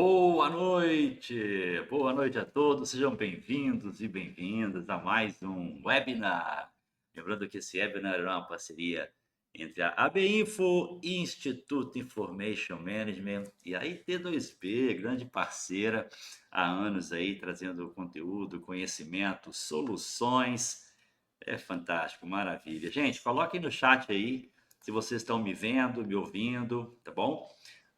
Boa noite a todos, sejam bem-vindos e bem-vindas a mais um webinar. Lembrando que esse webinar é uma parceria entre a AB Info, Instituto Information Management e a IT2B, grande parceira há anos aí, trazendo conteúdo, conhecimento, soluções. É fantástico, maravilha. Gente, coloquem no chat aí se vocês estão me vendo, me ouvindo, tá bom?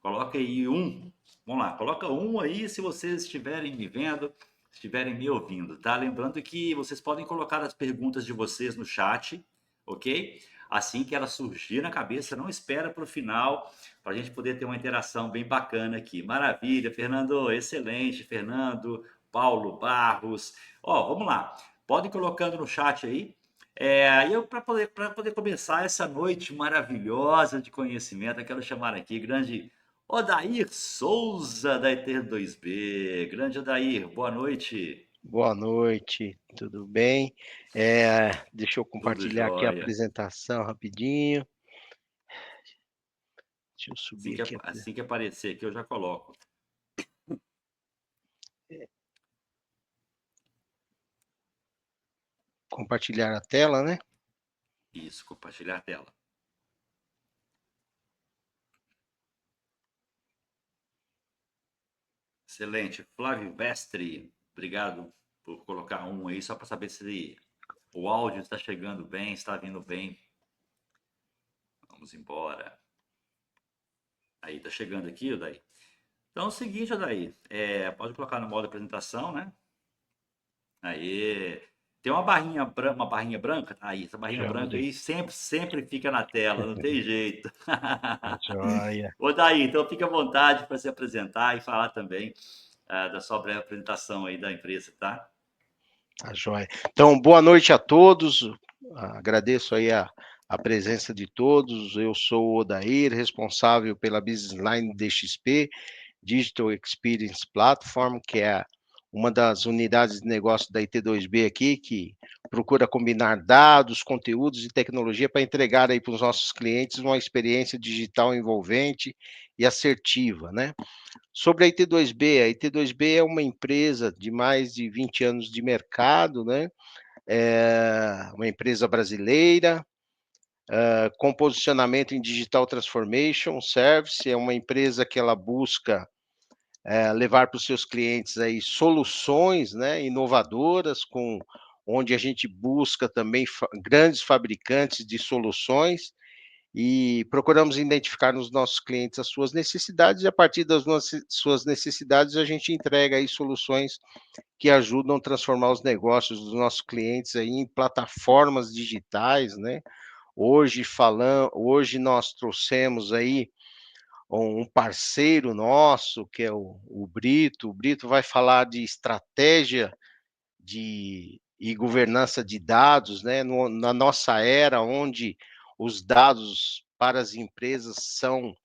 Coloca aí um. Vamos lá, coloca um aí se vocês estiverem me vendo, estiverem me ouvindo, tá? Lembrando que vocês podem colocar as perguntas de vocês no chat, ok? Assim que ela surgir na cabeça, não espera para o final, para a gente poder ter uma interação bem bacana aqui. Maravilha, Fernando, excelente, Fernando, Paulo Barros. Ó, vamos lá, podem colocando no chat aí. Aí eu, para poder começar essa noite maravilhosa de conhecimento, eu quero chamar aqui grande Odair Souza, da ET2B. Grande Odair, boa noite. Boa noite, tudo bem? Deixa eu Tudo compartilhar aqui a jóia. apresentação rapidinho. Deixa eu Assim subir que, aqui. assim que aparecer aqui, eu já coloco. Compartilhar a tela, né? Isso, compartilhar a tela. Excelente. Flávio Vestre, obrigado por colocar um aí, só para saber se o áudio está chegando bem, está vindo bem. Vamos embora. Aí, tá chegando aqui, Odair. Então é o seguinte, Odair, pode colocar no modo apresentação, né? Aí, tem uma barrinha branca, aí, essa barrinha branca Joia. aí sempre fica na tela, não tem jeito. Joia. Odair, então fique à vontade para se apresentar e falar também da sua breve apresentação aí da empresa, tá? Tá joia. Então, boa noite a todos. Agradeço aí a presença de todos. Eu sou o Odair, responsável pela Business Line DXP, Digital Experience Platform, que é uma das unidades de negócio da IT2B aqui, que procura combinar dados, conteúdos e tecnologia para entregar aí para os nossos clientes uma experiência digital envolvente e assertiva, né? Sobre a IT2B é uma empresa de mais de 20 anos de mercado, né? É uma empresa brasileira, com posicionamento em Digital Transformation Service, é uma empresa que ela busca levar para os seus clientes aí soluções, né, inovadoras, onde a gente busca também grandes fabricantes de soluções e procuramos identificar nos nossos clientes as suas necessidades e a partir das suas necessidades a gente entrega aí soluções que ajudam a transformar os negócios dos nossos clientes aí em plataformas digitais, né? Hoje nós trouxemos aí um parceiro nosso, que é o Brito. O Brito vai falar de estratégia e governança de dados, né? Na nossa era, onde os dados para as empresas são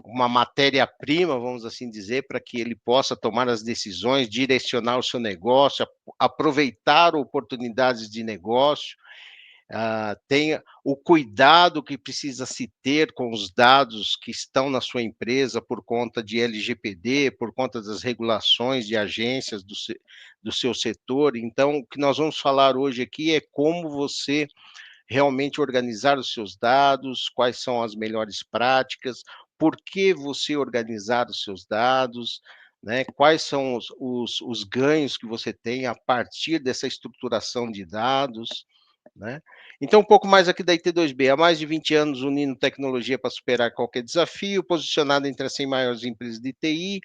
uma matéria-prima, vamos assim dizer, para que ele possa tomar as decisões, direcionar o seu negócio, aproveitar oportunidades de negócio, tenha o cuidado que precisa se ter com os dados que estão na sua empresa por conta de LGPD, por conta das regulações de agências do seu setor. Então, o que nós vamos falar hoje aqui é como você realmente organizar os seus dados, quais são as melhores práticas, por que você organizar os seus dados, né? Quais são os ganhos que você tem a partir dessa estruturação de dados, né? Então, um pouco mais aqui da IT2B, há mais de 20 anos unindo tecnologia para superar qualquer desafio, posicionada entre as 100 maiores empresas de TI,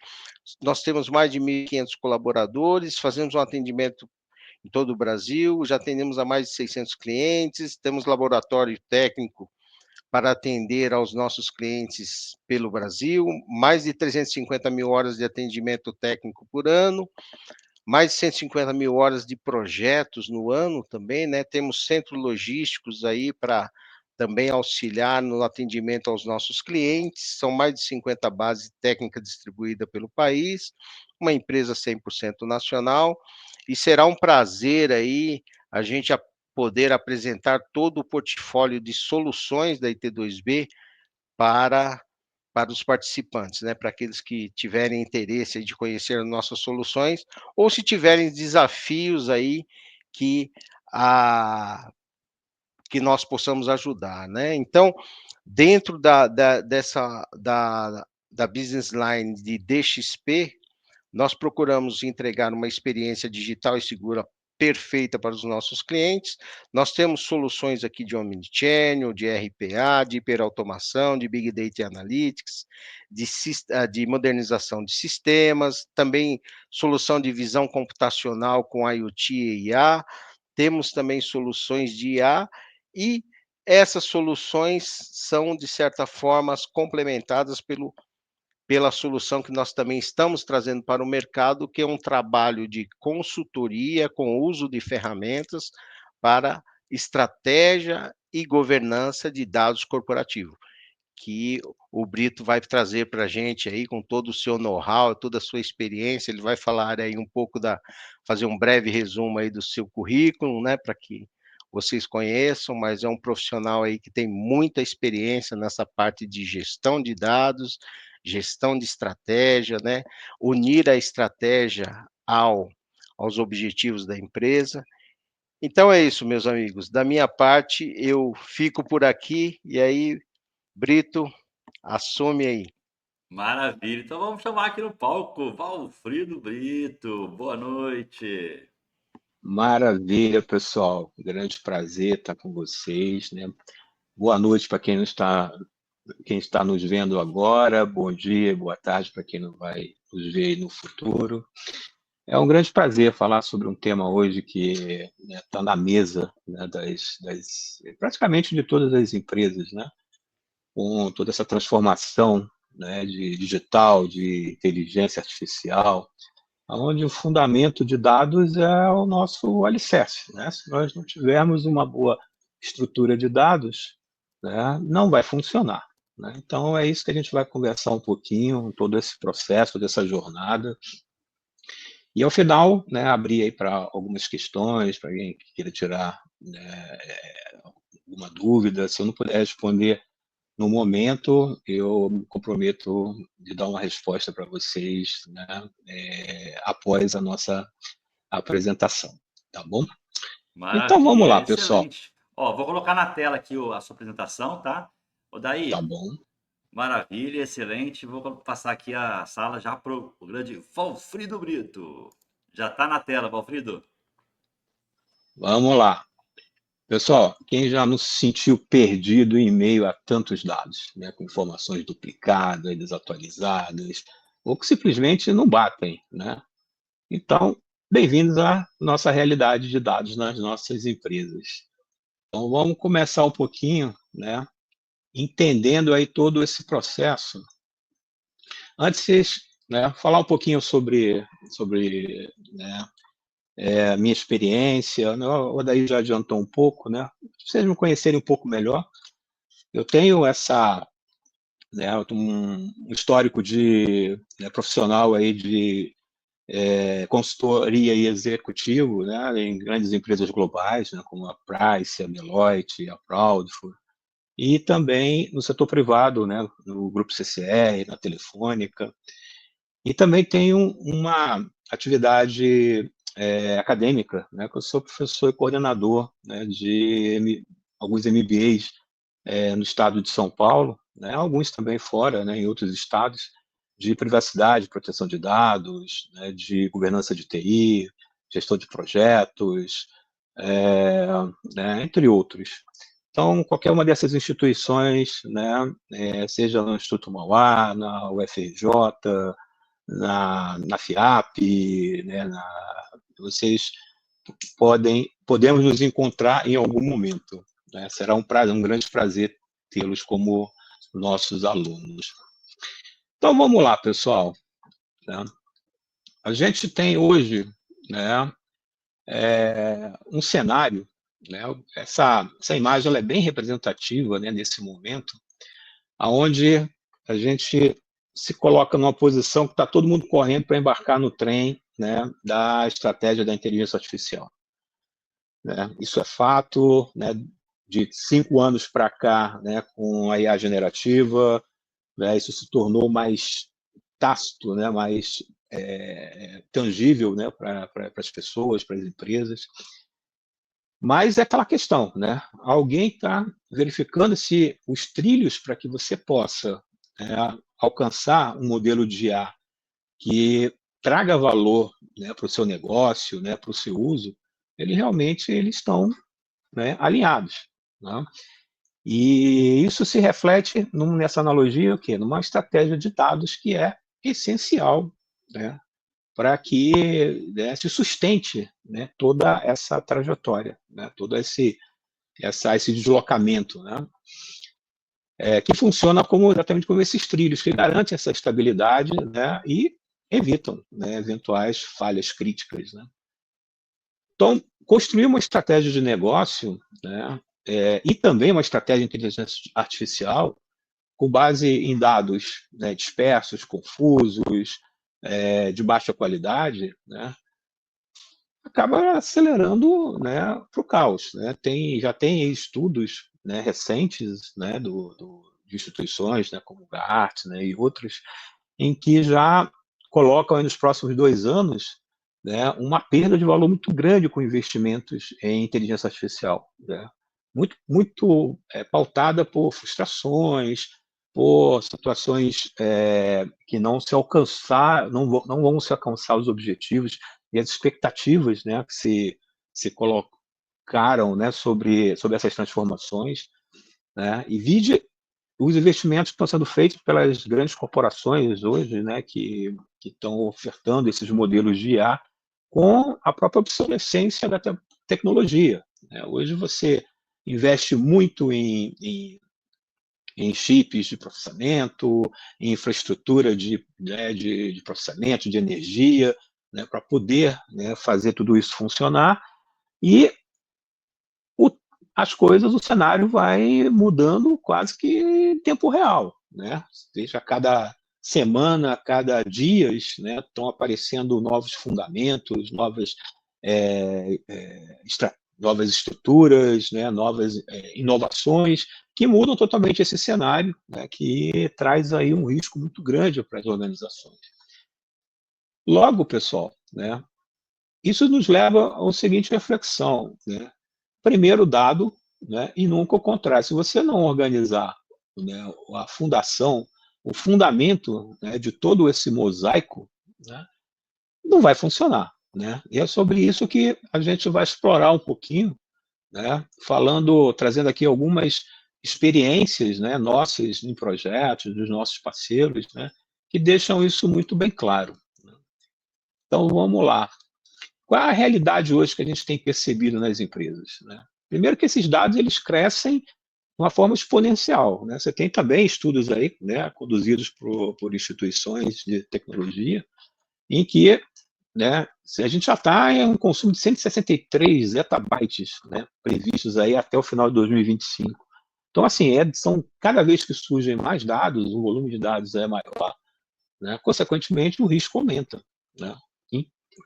nós temos mais de 1.500 colaboradores, fazemos um atendimento em todo o Brasil, já atendemos a mais de 600 clientes, temos laboratório técnico para atender aos nossos clientes pelo Brasil, mais de 350 mil horas de atendimento técnico por ano, mais de 150 mil horas de projetos no ano também, né? Temos centros logísticos aí para também auxiliar no atendimento aos nossos clientes, são mais de 50 bases técnicas distribuídas pelo país, uma empresa 100% nacional, e será um prazer aí a gente poder apresentar todo o portfólio de soluções da IT2B para para os participantes, né, para aqueles que tiverem interesse de conhecer nossas soluções, ou se tiverem desafios aí que, que nós possamos ajudar, né? Então, dentro da business line de DXP, nós procuramos entregar uma experiência digital e segura perfeita para os nossos clientes. Nós temos soluções aqui de Omnichannel, de RPA, de hiperautomação, de Big Data Analytics, de modernização de sistemas, também solução de visão computacional com IoT e IA, temos também soluções de IA, e essas soluções são, de certa forma, complementadas pela solução que nós também estamos trazendo para o mercado, que é um trabalho de consultoria com uso de ferramentas para estratégia e governança de dados corporativos, que o Brito vai trazer para a gente aí com todo o seu know-how, toda a sua experiência. Ele vai falar aí um pouco fazer um breve resumo aí do seu currículo, né, para que vocês conheçam, mas é um profissional aí que tem muita experiência nessa parte de gestão de dados, gestão de estratégia, né, unir a estratégia aos objetivos da empresa. Então é isso, meus amigos. Da minha parte, eu fico por aqui, e aí, Brito, assume aí. Maravilha. Então vamos chamar aqui no palco Valfrido Brito. Boa noite. Maravilha, pessoal. Grande prazer estar com vocês, né? Boa noite para quem está nos vendo agora. Bom dia, boa tarde para quem não vai nos ver no futuro. É um grande prazer falar sobre um tema hoje que está na mesa, né, praticamente de todas as empresas, né? Com toda essa transformação, né, de digital, de inteligência artificial, onde o fundamento de dados é o nosso alicerce, né? Se nós não tivermos uma boa estrutura de dados, né, não vai funcionar, né? Então, é isso que a gente vai conversar um pouquinho, todo esse processo, toda essa jornada. E, ao final, né, abrir aí para algumas questões, para alguém que queira tirar, né, alguma dúvida. Se eu não puder responder no momento, eu me comprometo de dar uma resposta para vocês, né, após a nossa apresentação, tá bom? Então vamos Maravilha, lá, pessoal. excelente. Ó, vou colocar na tela aqui a sua apresentação, tá? Ô, Tá daí, bom. maravilha, excelente. Vou passar aqui a sala já para o grande Valfrido Brito. Já está na tela, Valfrido? Vamos lá. Pessoal, quem já não se sentiu perdido em meio a tantos dados, né, com informações duplicadas, desatualizadas, ou que simplesmente não batem, né? Então, bem-vindos à nossa realidade de dados nas nossas empresas. Então, vamos começar um pouquinho, né, entendendo aí todo esse processo. Antes, né, falar um pouquinho sobre né, a minha experiência, né, o Odair já adiantou um pouco, né, para vocês me conhecerem um pouco melhor. Eu tenho um histórico profissional aí de consultoria e executivo, né, em grandes empresas globais, né, como a Price, a Deloitte, a Proudfoot, e também no setor privado, né, no Grupo CCR, na Telefônica. E também tenho uma atividade acadêmica, né, que eu sou professor e coordenador, né, de alguns MBAs no estado de São Paulo, né, alguns também fora, né, em outros estados, de privacidade, proteção de dados, né, de governança de TI, gestão de projetos, é, né, entre outros. Então, qualquer uma dessas instituições, né, seja no Instituto Mauá, na UFRJ, na FIAP, né, vocês podemos nos encontrar em algum momento, né? Será um grande prazer tê-los como nossos alunos. Então, vamos lá, pessoal, né? A gente tem hoje, né, um cenário, né, essa imagem ela é bem representativa, né, nesse momento, onde a gente se coloca numa posição que está todo mundo correndo para embarcar no trem, né, da estratégia da inteligência artificial. Né? Isso é fato, né, de 5 anos para cá, né, com a IA generativa, né, isso se tornou mais tácito, né, mais tangível, né, para as pessoas, para as empresas. Mas é aquela questão, né? Alguém está verificando se os trilhos para que você possa alcançar um modelo de IA que traga valor, né, para o seu negócio, né, para o seu uso, eles estão, né, alinhados, né? E isso se reflete nessa analogia, o quê? Numa estratégia de dados que é essencial, né, para que, né, se sustente, né, toda essa trajetória, né, todo esse deslocamento, né, que funciona exatamente como esses trilhos, que garantem essa estabilidade, né, e evitam, né, eventuais falhas críticas, né. Então, construir uma estratégia de negócio, né, e também uma estratégia de inteligência artificial com base em dados, né, dispersos, confusos, de baixa qualidade, né, acaba acelerando, né, para o caos, né? Já tem estudos, né, recentes, né, de instituições, né, como o Gartner, né, e outros, em que já colocam aí nos próximos 2 anos, né, uma perda de valor muito grande com investimentos em inteligência artificial, né? Muito pautada por frustrações, por situações que não vão se alcançar os objetivos e as expectativas, né, que se colocaram, né, sobre essas transformações, né, e vide os investimentos que estão sendo feitos pelas grandes corporações hoje, né, que estão ofertando esses modelos de IA com a própria obsolescência da tecnologia, né? Hoje você investe muito em chips de processamento, em infraestrutura de processamento, de energia, né, para poder, né, fazer tudo isso funcionar, e o cenário vai mudando quase que em tempo real, né? Seja a cada semana, a cada dias, né, estão aparecendo novos fundamentos, novas estruturas, né, novas inovações que mudam totalmente esse cenário, né, que traz aí um risco muito grande para as organizações. Logo, pessoal, né, isso nos leva a uma seguinte reflexão, né? Primeiro dado, né, e nunca o contrário. Se você não organizar, né, a fundação, o fundamento, né, de todo esse mosaico, né, não vai funcionar, né? E é sobre isso que a gente vai explorar um pouquinho, né, trazendo aqui algumas experiências, né, nossas em projetos, dos nossos parceiros, né, que deixam isso muito bem claro, né? Então, vamos lá. Qual é a realidade hoje que a gente tem percebido nas empresas, né? Primeiro que esses dados eles crescem de uma forma exponencial, né? Você tem também estudos aí, né, conduzidos por instituições de tecnologia, em que, né, a gente já está em um consumo de 163 zettabytes, né, previstos aí até o final de 2025. Então, assim, cada vez que surgem mais dados, o volume de dados é maior, né, consequentemente o risco aumenta, né?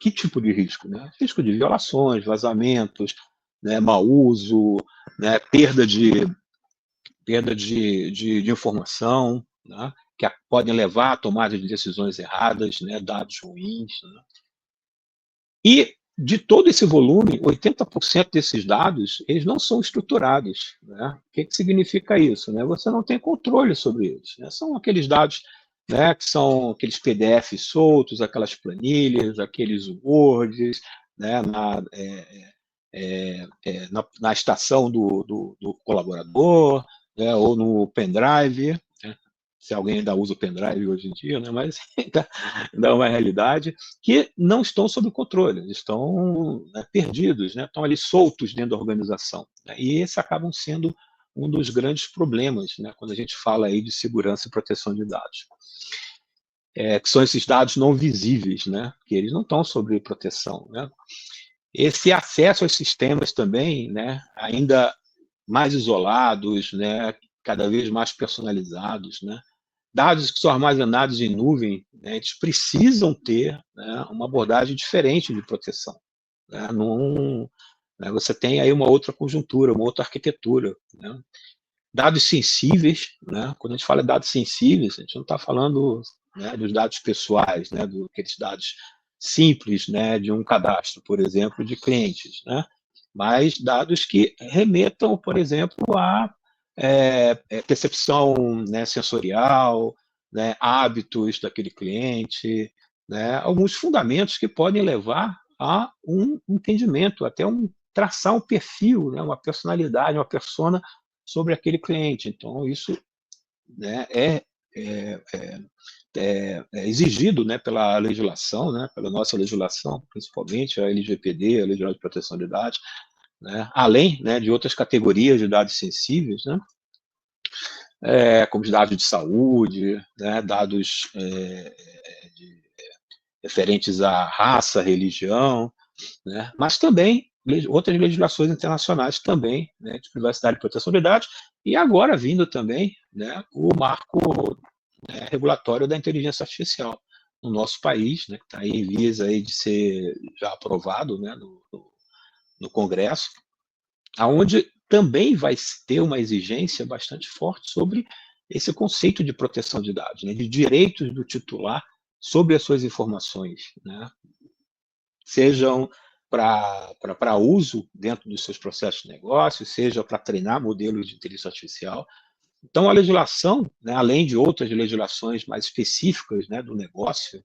Que tipo de risco, né? Risco de violações, vazamentos, né, mau uso, né, perda de informação, né, que podem levar a tomada de decisões erradas, né, dados ruins, né? E de todo esse volume, 80% desses dados eles não são estruturados, né? O que significa isso, né? Você não tem controle sobre eles, né? São aqueles dados, né, que são aqueles PDFs soltos, aquelas planilhas, aqueles Words, né, na estação do colaborador, né, ou no pendrive, né, se alguém ainda usa o pendrive hoje em dia, né, mas ainda é uma realidade, que não estão sob controle, estão, né, perdidos, né, estão ali soltos dentro da organização, né, e esses acabam sendo um dos grandes problemas, né, quando a gente fala aí de segurança e proteção de dados. Que são esses dados não visíveis, né, que eles não estão sob proteção, né. Esse acesso aos sistemas também, né, ainda mais isolados, né, cada vez mais personalizados, né, dados que são armazenados em nuvem, né, eles precisam ter, né, uma abordagem diferente de proteção, né, você tem aí uma outra conjuntura, uma outra arquitetura, né. dados sensíveis, né? Quando a gente fala de dados sensíveis, a gente não está falando, né, dos dados pessoais, né, aqueles dados simples, né, de um cadastro, por exemplo, de clientes, né? Mas dados que remetam, por exemplo, a percepção, né, sensorial, né, hábitos daquele cliente, né, alguns fundamentos que podem levar a um entendimento, até traçar um perfil, né, uma personalidade, uma persona sobre aquele cliente. Então, isso, né, é exigido, né, pela legislação, né, pela nossa legislação, principalmente a LGPD, a Lei Geral de Proteção de Dados, né, além, né, de outras categorias de dados sensíveis, né, como os dados de saúde, né, dados referentes à raça, religião, né, mas também outras legislações internacionais também, né, de privacidade e proteção de dados, e agora vindo também, né, o marco, né, regulatório da inteligência artificial no nosso país, né, que está em vias aí de ser já aprovado, né, no Congresso, aonde também vai ter uma exigência bastante forte sobre esse conceito de proteção de dados, né, de direitos do titular sobre as suas informações, né, sejam para uso dentro dos seus processos de negócio, seja para treinar modelos de inteligência artificial. Então, a legislação, né, além de outras legislações mais específicas, né, do negócio,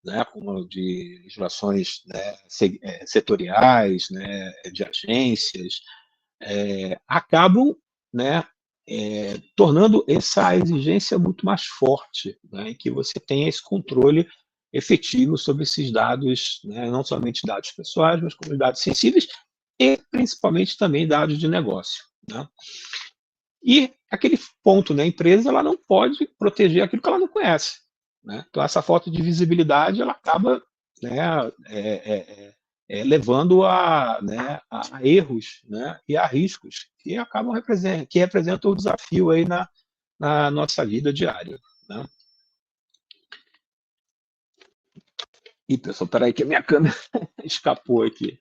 né, como de legislações, né, setoriais, né, de agências, acabam, né, tornando essa exigência muito mais forte, né, em que você tenha esse controle efetivo sobre esses dados, né, não somente dados pessoais, mas como dados sensíveis e principalmente também dados de negócio, né? E aquele ponto, né, a empresa ela não pode proteger aquilo que ela não conhece, né? Então essa falta de visibilidade ela acaba, né, levando né, a erros, né, e a riscos que representam o desafio aí na nossa vida diária, né? Ih, pessoal, peraí que a minha câmera escapou aqui.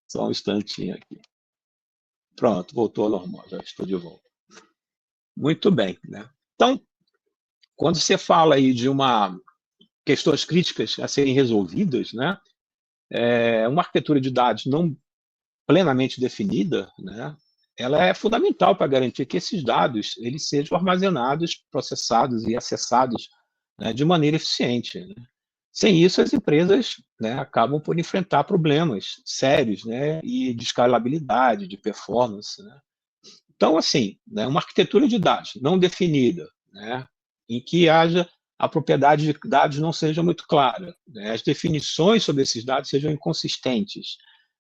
Só um instantinho aqui. Pronto, voltou ao normal, já estou de volta. Muito bem, né? Então, quando você fala aí de questões críticas a serem resolvidas, né? Uma arquitetura de dados não plenamente definida, né? Ela é fundamental para garantir que esses dados eles sejam armazenados, processados e acessados, né, de maneira eficiente, né? Sem isso, as empresas, né, acabam por enfrentar problemas sérios, né, e de escalabilidade, de performance, né? Então, assim, né, uma arquitetura de dados não definida, né, em que haja a propriedade de dados não seja muito clara, né, as definições sobre esses dados sejam inconsistentes,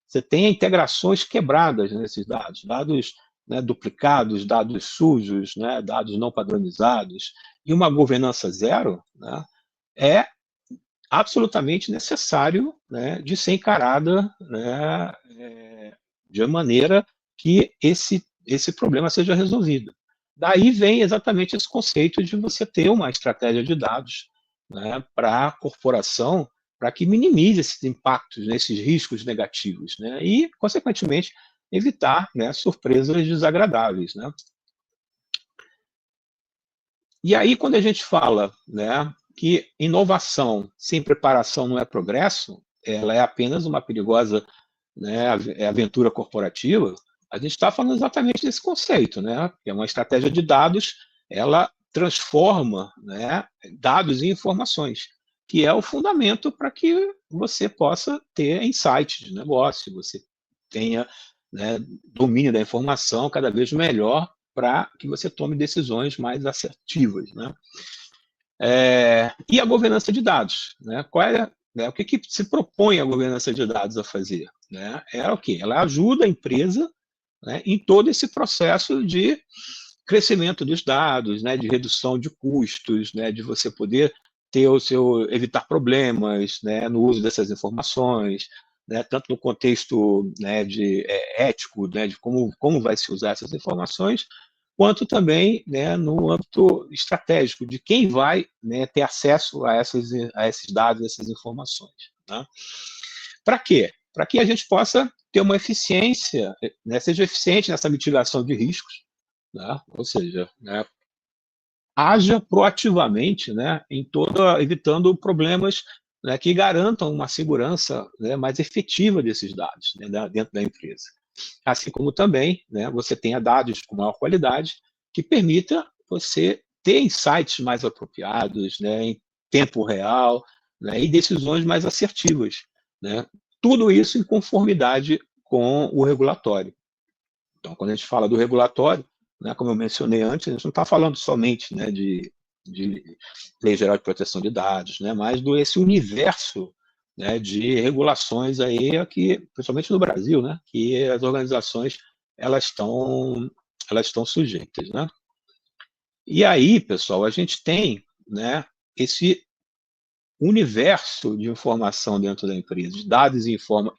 você tem integrações quebradas nesses dados, dados, né, duplicados, dados sujos, né, dados não padronizados, e uma governança zero, né, é absolutamente necessário, né, de ser encarada, né, de maneira que esse problema seja resolvido. Daí vem exatamente esse conceito de você ter uma estratégia de dados, né, para a corporação, para que minimize esses impactos, né, esses riscos negativos, né, e, consequentemente, evitar, né, surpresas desagradáveis, né. E aí, quando a gente fala, né, que inovação sem preparação não é progresso, ela é apenas uma perigosa, né, aventura corporativa, a gente está falando exatamente desse conceito, né, que é uma estratégia de dados, ela transforma, né, dados em informações, que é o fundamento para que você possa ter insights de negócio, você tenha, né, domínio da informação cada vez melhor para que você tome decisões mais assertivas, né? E a governança de dados, né? Qual é, né, o que se propõe a governança de dados a fazer, né? É o quê? Ela ajuda a empresa, né, em todo esse processo de crescimento dos dados, né, de redução de custos, né, de você poder ter evitar problemas, né, no uso dessas informações, né, tanto no contexto, né, ético, né, de como vai se usar essas informações, quanto também, né, no âmbito estratégico de quem vai, né, ter acesso a esses dados, a essas informações, né? Para quê? Para que a gente possa ter uma eficiência, né, seja eficiente nessa mitigação de riscos, né? Ou seja, né, haja proativamente, né, evitando problemas, né, que garantam uma segurança, né, mais efetiva desses dados, né, dentro da empresa. Assim como também, né, você tenha dados com maior qualidade que permita você ter insights mais apropriados, né, em tempo real, né, e decisões mais assertivas, né? Tudo isso em conformidade com o regulatório. Então, quando a gente fala do regulatório, né, como eu mencionei antes, a gente não está falando somente, né, de Lei Geral de Proteção de Dados, né, mas do esse universo, né, de regulações aí aqui, principalmente no Brasil, né, que as organizações elas estão sujeitas, né? E aí, pessoal, a gente tem, né, esse universo de informação dentro da empresa, de dados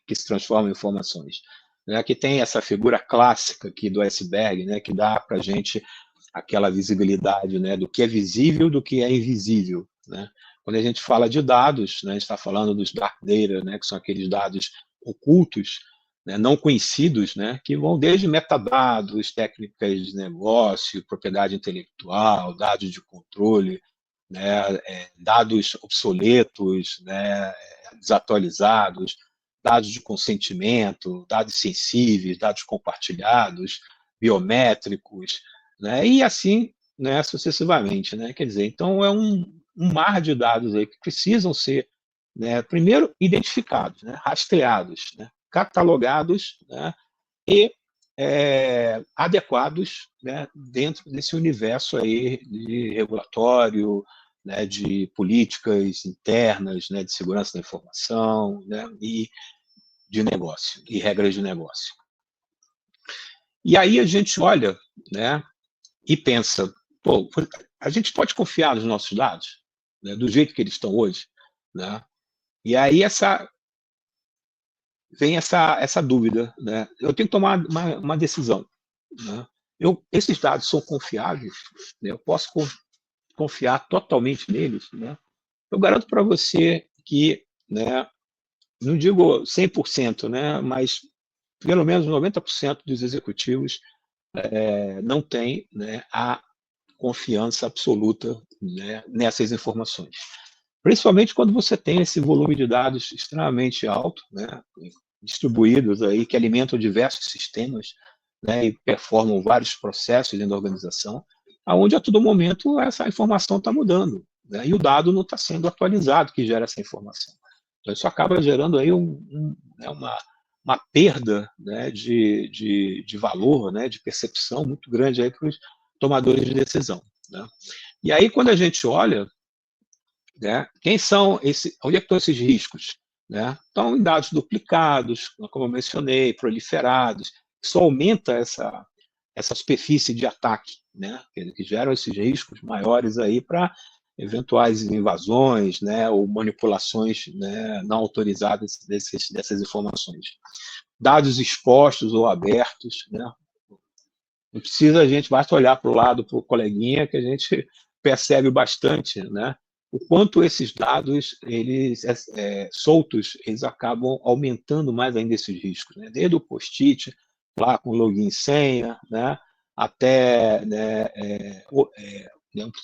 que se transformam em informações, né, que tem essa figura clássica aqui do iceberg, né, que dá para a gente aquela visibilidade, né, do que é visível, do que é invisível, né? Quando a gente fala de dados, né, a gente está falando dos dark data, né, que são aqueles dados ocultos, né, não conhecidos, né, que vão desde metadados, técnicas de negócio, propriedade intelectual, dados de controle, né, dados obsoletos, né, desatualizados, dados de consentimento, dados sensíveis, dados compartilhados, biométricos, né, e assim, né, sucessivamente, né? Quer dizer, então é um mar de dados aí que precisam ser, né, primeiro identificados, né, rastreados, né, catalogados, né, e adequados, né, dentro desse universo aí de regulatório, né, de políticas internas, né, de segurança da informação, né, e de negócio, e regras de negócio. E aí a gente olha, né, e pensa, pô, a gente pode confiar nos nossos dados, né, do jeito que eles estão hoje, né? E aí vem essa dúvida, né? Eu tenho que tomar uma decisão, né? Esses dados são confiáveis, né? Eu posso confiar totalmente neles, né? Eu garanto para você que, né, não digo 100%, né, mas pelo menos 90% dos executivos não têm, né, a confiança absoluta, né, nessas informações. Principalmente quando você tem esse volume de dados extremamente alto, né, distribuídos aí, que alimentam diversos sistemas, né, e performam vários processos dentro da organização, aonde a todo momento essa informação está mudando, né, e o dado não está sendo atualizado que gera essa informação. Então, isso acaba gerando aí né, uma perda, né, de valor, né, de percepção muito grande para os tomadores de decisão, né? E aí, quando a gente olha, né, onde é que estão esses riscos? Né? Estão em dados duplicados, como eu mencionei, proliferados, isso aumenta essa superfície de ataque, né, que geram esses riscos maiores aí para eventuais invasões, né, ou manipulações, né, não autorizadas dessas informações. Dados expostos ou abertos, né? Não precisa a gente basta olhar para o lado, para o coleguinha, que a gente percebe bastante, né? O quanto esses dados, eles soltos, eles acabam aumentando mais ainda esses riscos, né? Desde o post-it, lá com login e senha, né? Até, né,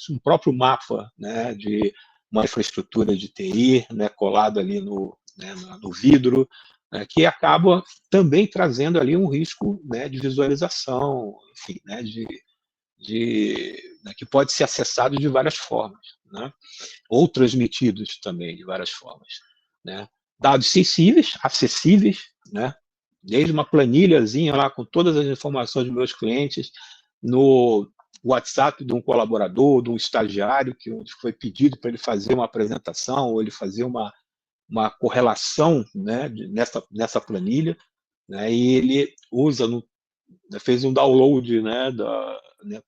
um próprio mapa, né, de uma infraestrutura de TI, né, colado ali né, no vidro, né, que acaba também trazendo ali um risco, né, de visualização, enfim, né, né, que pode ser acessado de várias formas, né, ou transmitidos também de várias formas, né. Dados sensíveis, acessíveis, né, desde uma planilhazinha lá com todas as informações dos meus clientes no WhatsApp de um colaborador, de um estagiário que foi pedido para ele fazer uma apresentação ou ele fazer uma correlação, né, nessa planilha, né, e ele fez um download, né,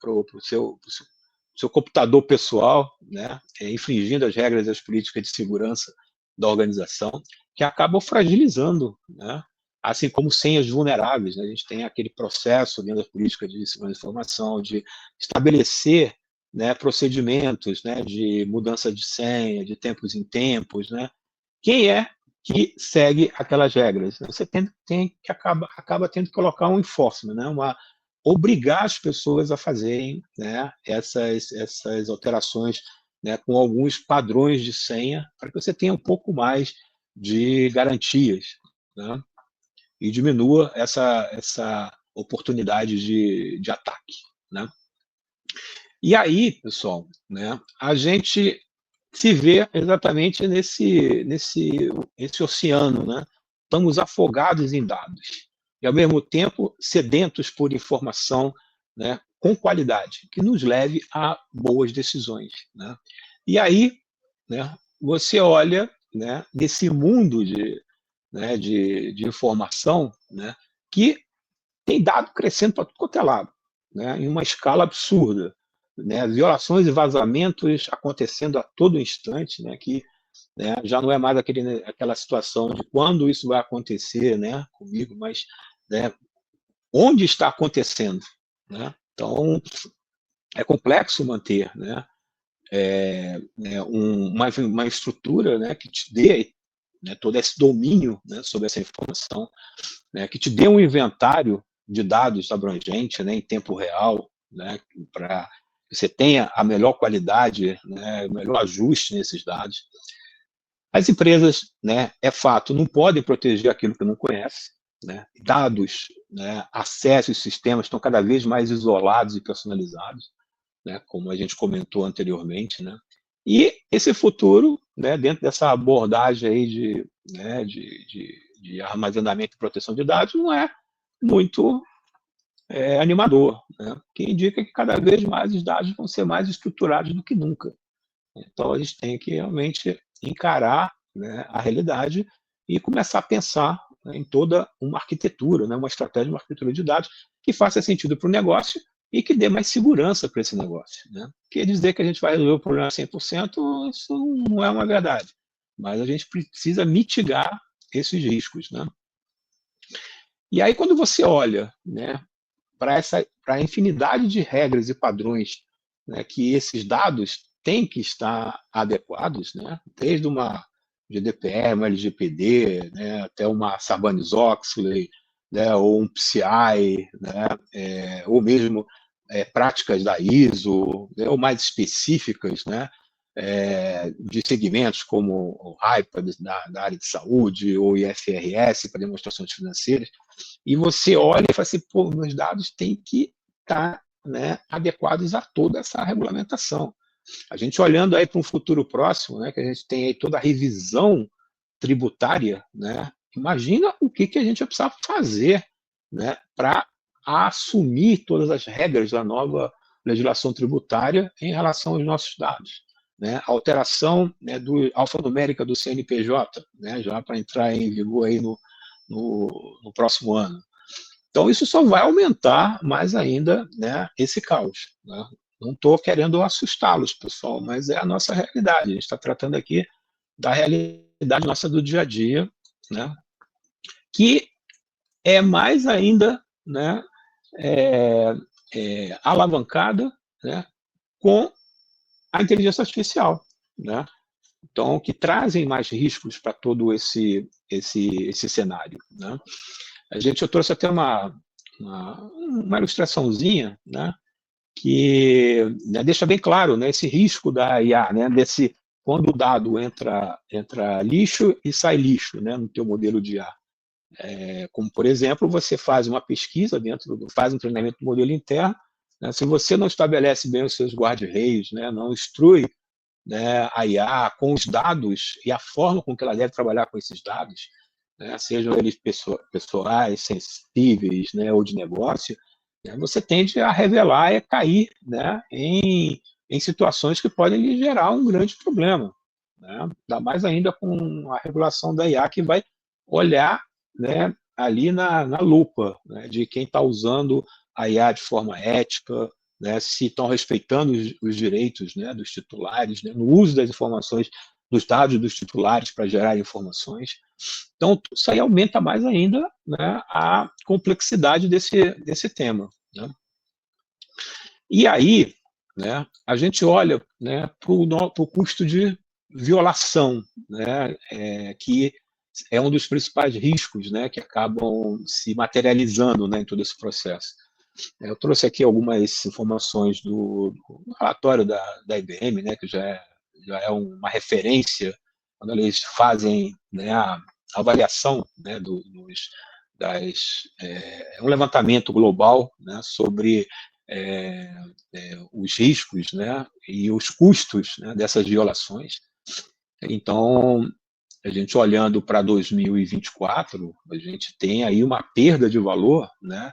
para o seu computador pessoal, né, infringindo as regras e as políticas de segurança da organização, que acabam fragilizando, né, assim como senhas vulneráveis. Né, a gente tem aquele processo dentro da política de segurança da informação de estabelecer, né, procedimentos, né, de mudança de senha, de tempos em tempos, né, quem é que segue aquelas regras? Você acaba tendo que colocar um enforcement, né? obrigar as pessoas a fazerem, né, essas alterações, né, com alguns padrões de senha, para que você tenha um pouco mais de garantias, né, e diminua essa oportunidade de ataque, né. E aí, pessoal, né, a gente se vê exatamente nesse oceano, né? Estamos afogados em dados e, ao mesmo tempo, sedentos por informação, né, com qualidade, que nos leve a boas decisões, né? E aí, né, você olha, né, nesse mundo né, de informação, né, que tem dado crescendo para tudo quanto é lado, né, em uma escala absurda, né, violações e vazamentos acontecendo a todo instante, né, que, né, já não é mais aquela situação de quando isso vai acontecer, né, comigo, mas, né, onde está acontecendo, né? Então é complexo manter, né, uma estrutura, né, que te dê, né, todo esse domínio, né, sobre essa informação, né, que te dê um inventário de dados abrangente, né, em tempo real, né, para que você tenha a melhor qualidade, né, o melhor ajuste nesses dados. As empresas, né, é fato, não podem proteger aquilo que não conhece, né? Dados, né, acesso aos sistemas estão cada vez mais isolados e personalizados, né, como a gente comentou anteriormente, né? E esse futuro, né, dentro dessa abordagem aí né, de armazenamento e proteção de dados, não é muito animador, né? Que indica que cada vez mais os dados vão ser mais estruturados do que nunca. Então, a gente tem que realmente encarar, né, a realidade e começar a pensar, né, em toda uma arquitetura, né, uma estratégia, uma arquitetura de dados que faça sentido para o negócio e que dê mais segurança para esse negócio, né? Quer dizer que a gente vai resolver o problema 100%, isso não é uma verdade. Mas a gente precisa mitigar esses riscos, né? E aí, quando você olha, né, para a infinidade de regras e padrões, né, que esses dados têm que estar adequados, né, desde uma GDPR, uma LGPD, né, até uma Sarbanes-Oxley, né, ou um PCI, né, ou mesmo práticas da ISO, né, ou mais específicas, né, de segmentos como o HIPAA da área de saúde, ou IFRS para demonstrações financeiras, e você olha e fala assim, pô, meus dados têm que estar, né, adequados a toda essa regulamentação. A gente olhando aí para um futuro próximo, né, que a gente tem aí toda a revisão tributária, né, imagina o que a gente vai precisar fazer, né, para assumir todas as regras da nova legislação tributária em relação aos nossos dados. Né, a alteração, né, alfanumérica do CNPJ, né, já para entrar em vigor aí no próximo ano. Então, isso só vai aumentar mais ainda, né, esse caos. Né? Não estou querendo assustá-los, pessoal, mas é a nossa realidade. A gente está tratando aqui da realidade nossa do dia a dia, né, que é mais ainda, né, alavancada, né, com a inteligência artificial, né? Então, que trazem mais riscos para todo esse cenário, né? Eu trouxe até uma ilustraçãozinha, né, que, né, deixa bem claro, né, esse risco da IA, né, quando o dado entra lixo e sai lixo, né, no teu modelo de IA. Como, por exemplo, você faz uma pesquisa faz um treinamento do modelo interno, né, se você não estabelece bem os seus guarda-reios, né, não instrui, né, a IA com os dados e a forma com que ela deve trabalhar com esses dados, né, sejam eles pessoais, sensíveis, né, ou de negócio, né, você tende a revelar e cair, né, em situações que podem lhe gerar um grande problema. Né? Ainda mais ainda com a regulação da IA, que vai olhar, né, ali na lupa, né, de quem está usando a IA de forma ética, né, se estão respeitando os direitos, né, dos titulares, né, no uso das informações, dos dados dos titulares para gerar informações. Então, isso aí aumenta mais ainda, né, a complexidade desse tema. Né? E aí, né, a gente olha, né, para o custo de violação, né, que é um dos principais riscos, né, que acabam se materializando, né, em todo esse processo. Eu trouxe aqui algumas informações do relatório da IBM, né, que já é uma referência quando eles fazem, né, a avaliação, né, um levantamento global, né, sobre os riscos, né, e os custos, né, dessas violações. Então, a gente olhando para 2024, a gente tem aí uma perda de valor, né,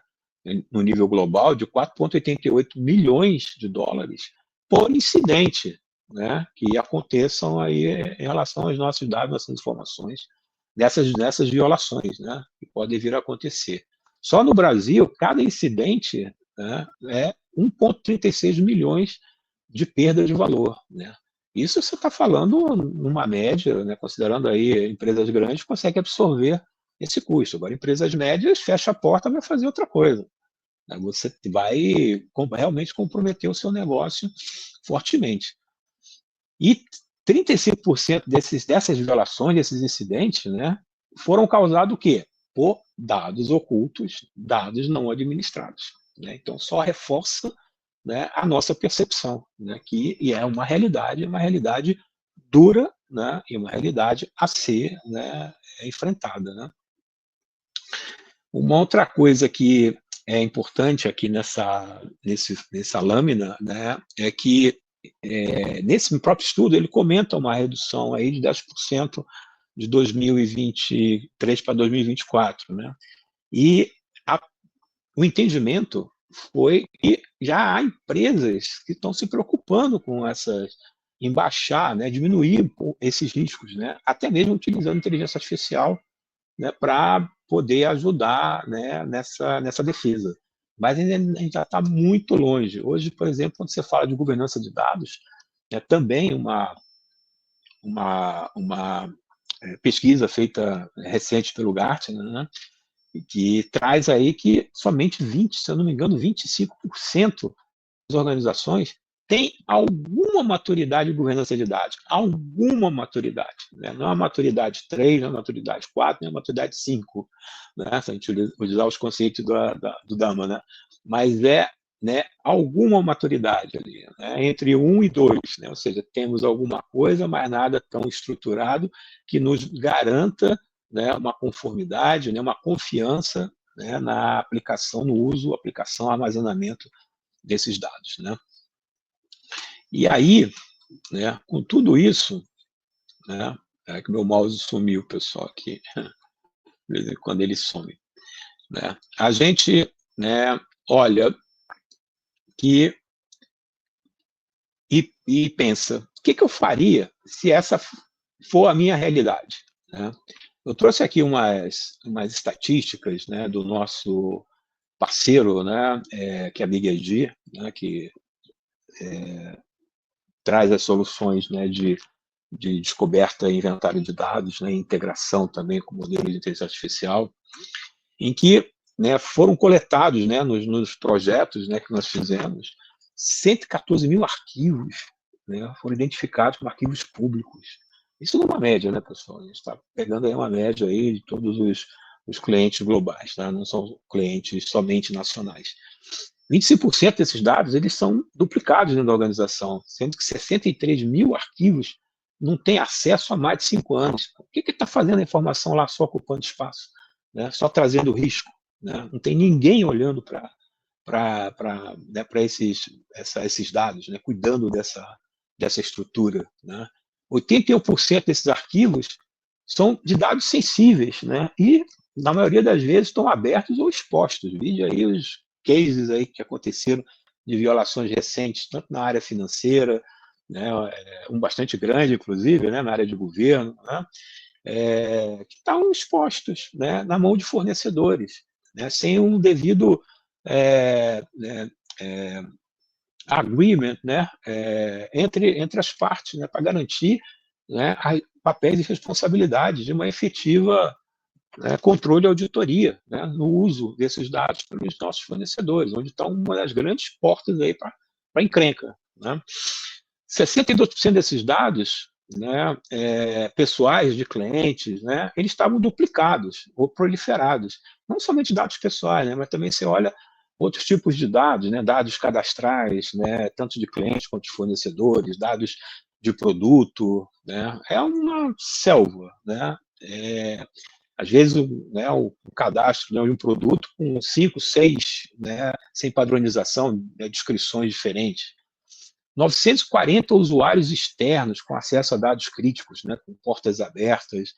no nível global de 4,88 milhões de dólares por incidente, né, que aconteçam aí em relação aos nossos dados, nossas informações, dessas violações, né, que podem vir a acontecer. Só no Brasil, cada incidente, né, é 1,36 milhões de perda de valor, né. Isso você está falando numa média, né, considerando aí empresas grandes, consegue absorver esse custo. Agora, empresas médias, fecha a porta, vai fazer outra coisa. Né? Você vai realmente comprometer o seu negócio fortemente. E 35% dessas violações, desses incidentes, né, foram causados o quê? Por dados ocultos, dados não administrados. Né? Então, só reforça, né, a nossa percepção, né, que é uma realidade dura, né, e uma realidade a ser, né, enfrentada. Né? Uma outra coisa que é importante aqui nessa lâmina, né, é que nesse próprio estudo ele comenta uma redução aí de 10% de 2023 para 2024, né? E o entendimento foi que já há empresas que estão se preocupando com em baixar, né, diminuir esses riscos, né, até mesmo utilizando inteligência artificial, né, para poder ajudar, né, nessa defesa. Mas ainda a gente já está muito longe. Hoje, por exemplo, quando você fala de governança de dados, é também uma pesquisa feita recente pelo Gartner, né, que traz aí que somente 20, se eu não me engano, 25% das organizações têm alguma maturidade de governança de dados, alguma maturidade. Né? Não é uma maturidade 3, não é uma maturidade 4, não é uma maturidade 5, né? Se a gente utilizar os conceitos do Dama, né? Mas né, alguma maturidade ali, né? Entre 1 e 2, né? Ou seja, temos alguma coisa, mas nada tão estruturado que nos garanta, né, uma conformidade, né, uma confiança, né, na aplicação, no uso, aplicação, armazenamento desses dados. Né? E aí, né, com tudo isso, né, é que meu mouse sumiu, pessoal, aqui, de vez em quando ele some. Né? A gente, né, olha que e pensa, o que eu faria se essa for a minha realidade? Né? Eu trouxe aqui umas estatísticas, né, do nosso parceiro, né, que é a BigID, né, que traz as soluções, né, de descoberta e inventário de dados, né, integração também com modelos de inteligência artificial, em que, né, foram coletados, né, nos projetos, né, que nós fizemos, 114 mil arquivos, né, foram identificados como arquivos públicos. Isso numa média, né, pessoal? A gente está pegando aí uma média aí de todos os clientes globais, tá? Não são clientes somente nacionais. 25% desses dados eles são duplicados dentro da organização, sendo que 63 mil arquivos não têm acesso há mais de 5 anos. O que está fazendo a informação lá só ocupando espaço? Né? Só trazendo risco? Né? Não tem ninguém olhando para né, esses dados, né? Cuidando dessa estrutura. Né? 81% desses arquivos são de dados sensíveis, né? E, na maioria das vezes, estão abertos ou expostos. Vide aí os cases aí que aconteceram de violações recentes, tanto na área financeira, né, um bastante grande, inclusive, né, na área de governo, né, que estão expostos, né, na mão de fornecedores, né, sem um devido agreement, né, entre as partes, né, para garantir, né, papéis e responsabilidades de uma efetiva, né, controle e auditoria, né, no uso desses dados pelos nossos fornecedores, onde está uma das grandes portas aí para encrenca. Né? 62% desses dados, né, pessoais de clientes, né, eles estavam duplicados ou proliferados. Não somente dados pessoais, né, mas também você olha outros tipos de dados, né, dados cadastrais, né, tanto de clientes quanto de fornecedores, dados de produto, né, é uma selva, né, às vezes né, o cadastro de um produto com 5, 6, né, sem padronização, né, descrições diferentes. 940 usuários externos com acesso a dados críticos, né, com portas abertas.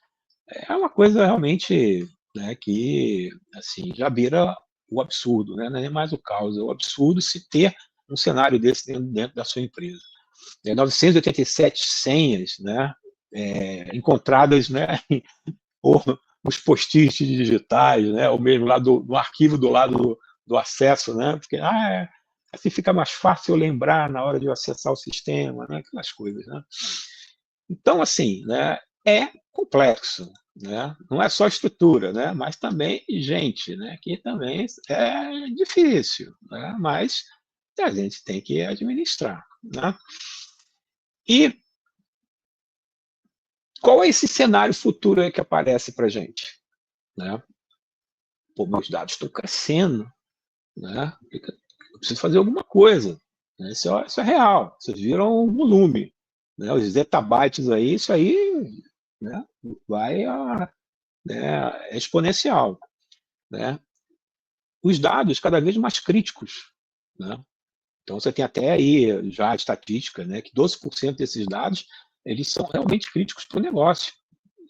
É uma coisa realmente, né, que assim, já beira o absurdo, né? Não é nem mais o caos, é o absurdo se ter um cenário desse dentro da sua empresa. 987 senhas, né, encontradas, né, por os post-its digitais, né, ou mesmo lá no arquivo do lado do acesso, né, porque assim fica mais fácil eu lembrar na hora de eu acessar o sistema, né, aquelas coisas, né. Então, assim, né, é complexo, né? Não é só estrutura, né, mas também gente, né, que também é difícil, né, mas a gente tem que administrar, né. E qual é esse cenário futuro aí que aparece para a gente, né? Pô, meus dados estão crescendo, né? Eu preciso fazer alguma coisa, né? Isso é real. Vocês viram o volume, né? Os zettabytes aí, isso aí, né? Vai né, é exponencial, né? Os dados cada vez mais críticos, né? Então você tem até aí já a estatística, né? Que 12% desses dados eles são realmente críticos para o negócio.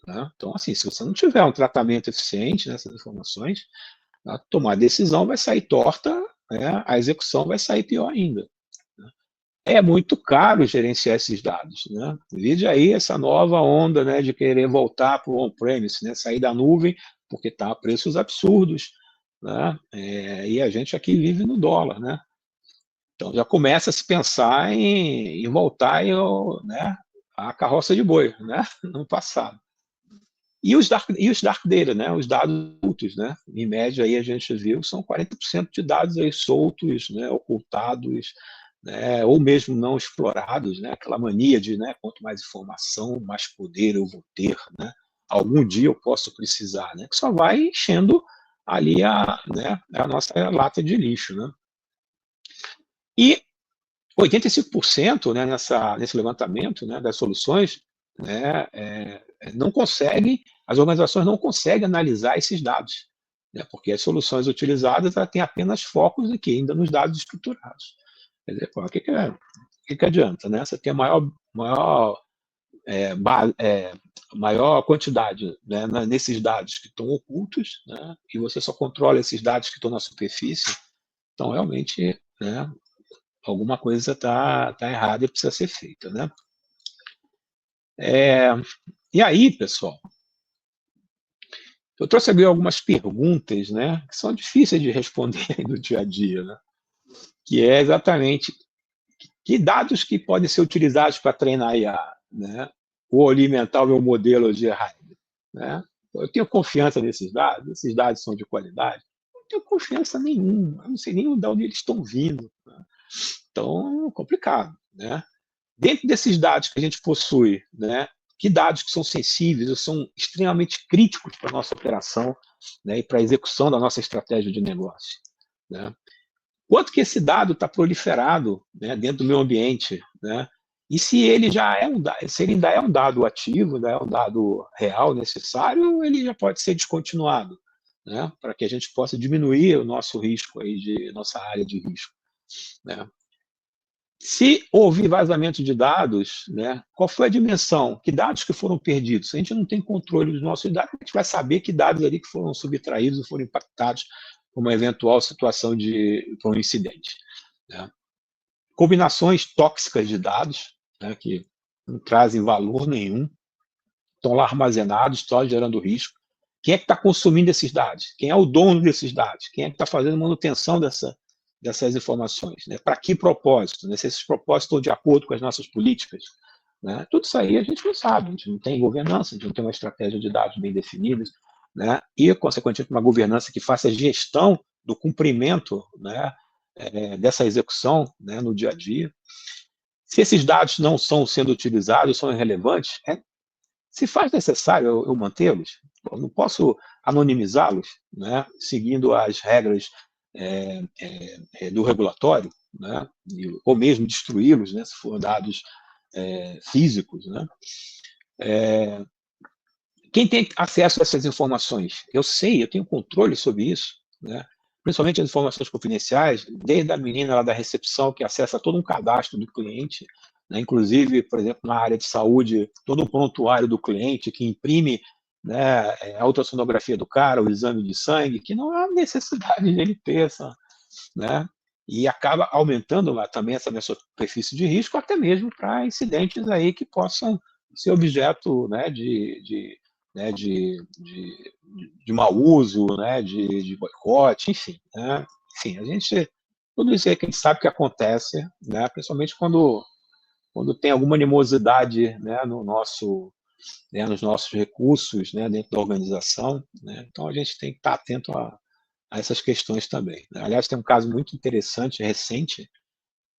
Né? Então, assim, se você não tiver um tratamento eficiente nessas informações, a tomar a decisão vai sair torta, né? A execução vai sair pior ainda. Né? É muito caro gerenciar esses dados. Né? Vide aí essa nova onda, né, de querer voltar para o on-premise, né? Sair da nuvem, porque está a preços absurdos. Né? E a gente aqui vive no dólar. Né? Então já começa a se pensar em voltar né, a carroça de boi, né? No passado. E os dark data, né? Os dados ocultos, né? Em média aí a gente viu são 40% de dados aí soltos, né? Ocultados, né? Ou mesmo não explorados, né? Aquela mania de, né? Quanto mais informação, mais poder eu vou ter, né? Algum dia eu posso precisar, né? Que só vai enchendo ali né? A nossa lata de lixo, né? E 85%, né? Nesse levantamento, né? Das soluções, né? Não conseguem, as organizações não conseguem analisar esses dados, né, porque as soluções utilizadas têm apenas focos aqui, ainda nos dados estruturados. Quer dizer, pô, o que adianta? Né? Você tem a maior quantidade, né, nesses dados que estão ocultos, né, e você só controla esses dados que estão na superfície, então realmente, né, alguma coisa está errada e precisa ser feita. Né? E aí, pessoal, eu trouxe aqui algumas perguntas, né, que são difíceis de responder no dia a dia, né, que é exatamente que dados que podem ser utilizados para treinar a IA, né, ou alimentar o meu modelo de RAID, né? Eu tenho confiança nesses dados? Esses dados são de qualidade? Não tenho confiança nenhuma, eu não sei nem de onde eles estão vindo. Né? Então, complicado, né? Dentro desses dados que a gente possui, né, que dados que são sensíveis, são extremamente críticos para a nossa operação, né, e para a execução da nossa estratégia de negócio. Né? Quanto que esse dado está proliferado, né, dentro do meu ambiente, né? E se ele já é se ele ainda é um dado ativo, ainda é um dado real necessário, ele já pode ser descontinuado, né, para que a gente possa diminuir o nosso risco aí nossa área de risco. Né? Se houve vazamento de dados, né, qual foi a dimensão? Que dados que foram perdidos? Se a gente não tem controle dos nossos dados, a gente vai saber que dados ali que foram subtraídos ou foram impactados por uma eventual situação por um incidente. Né? Combinações tóxicas de dados, né, que não trazem valor nenhum, estão lá armazenados, só gerando risco. Quem é que está consumindo esses dados? Quem é o dono desses dados? Quem é que está fazendo manutenção dessas informações? Né? Para que propósito? Né? Se esses propósitos estão de acordo com as nossas políticas? Né? Tudo isso aí a gente não sabe, a gente não tem governança, a gente não tem uma estratégia de dados bem definida, né? E, consequentemente, uma governança que faça gestão do cumprimento, né, dessa execução, né, no dia a dia. Se esses dados não estão sendo utilizados, são irrelevantes, se faz necessário eu mantê-los, eu não posso anonimizá-los, né, seguindo as regras do regulatório, né, ou mesmo destruí-los, né, se for dados físicos, né? Quem tem acesso a essas informações? Eu sei, eu tenho controle sobre isso, né? Principalmente as informações confidenciais, desde a menina lá da recepção, que acessa todo um cadastro do cliente, né? Inclusive, por exemplo, na área de saúde, todo o prontuário do cliente, que imprime, né, a ultrassonografia do cara, o exame de sangue, que não há necessidade de ele ter essa, né? E acaba aumentando lá também essa minha superfície de risco, até mesmo para incidentes aí que possam ser objeto, né, né, de mau uso, né, de boicote, enfim, né? Enfim, tudo isso aí que a gente sabe que acontece, né, principalmente quando tem alguma animosidade, né, nos nossos recursos, né, dentro da organização, né? Então a gente tem que estar atento a essas questões também, né? Aliás, tem um caso muito interessante, recente,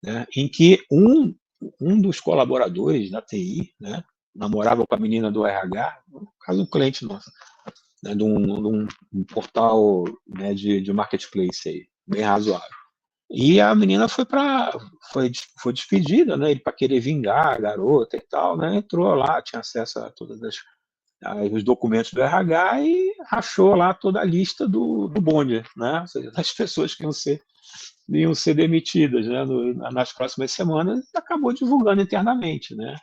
né, em que um dos colaboradores da TI, né, namorava com a menina do RH, no caso um cliente nosso, né, de um portal, né, de marketplace aí, bem razoável. E a menina foi despedida, né, ele para querer vingar a garota e tal, né, entrou lá, tinha acesso a todas os documentos do RH e rachou lá toda a lista do bonde, né, ou seja, das pessoas que iam ser demitidas, né, nas próximas semanas, e acabou divulgando internamente, né.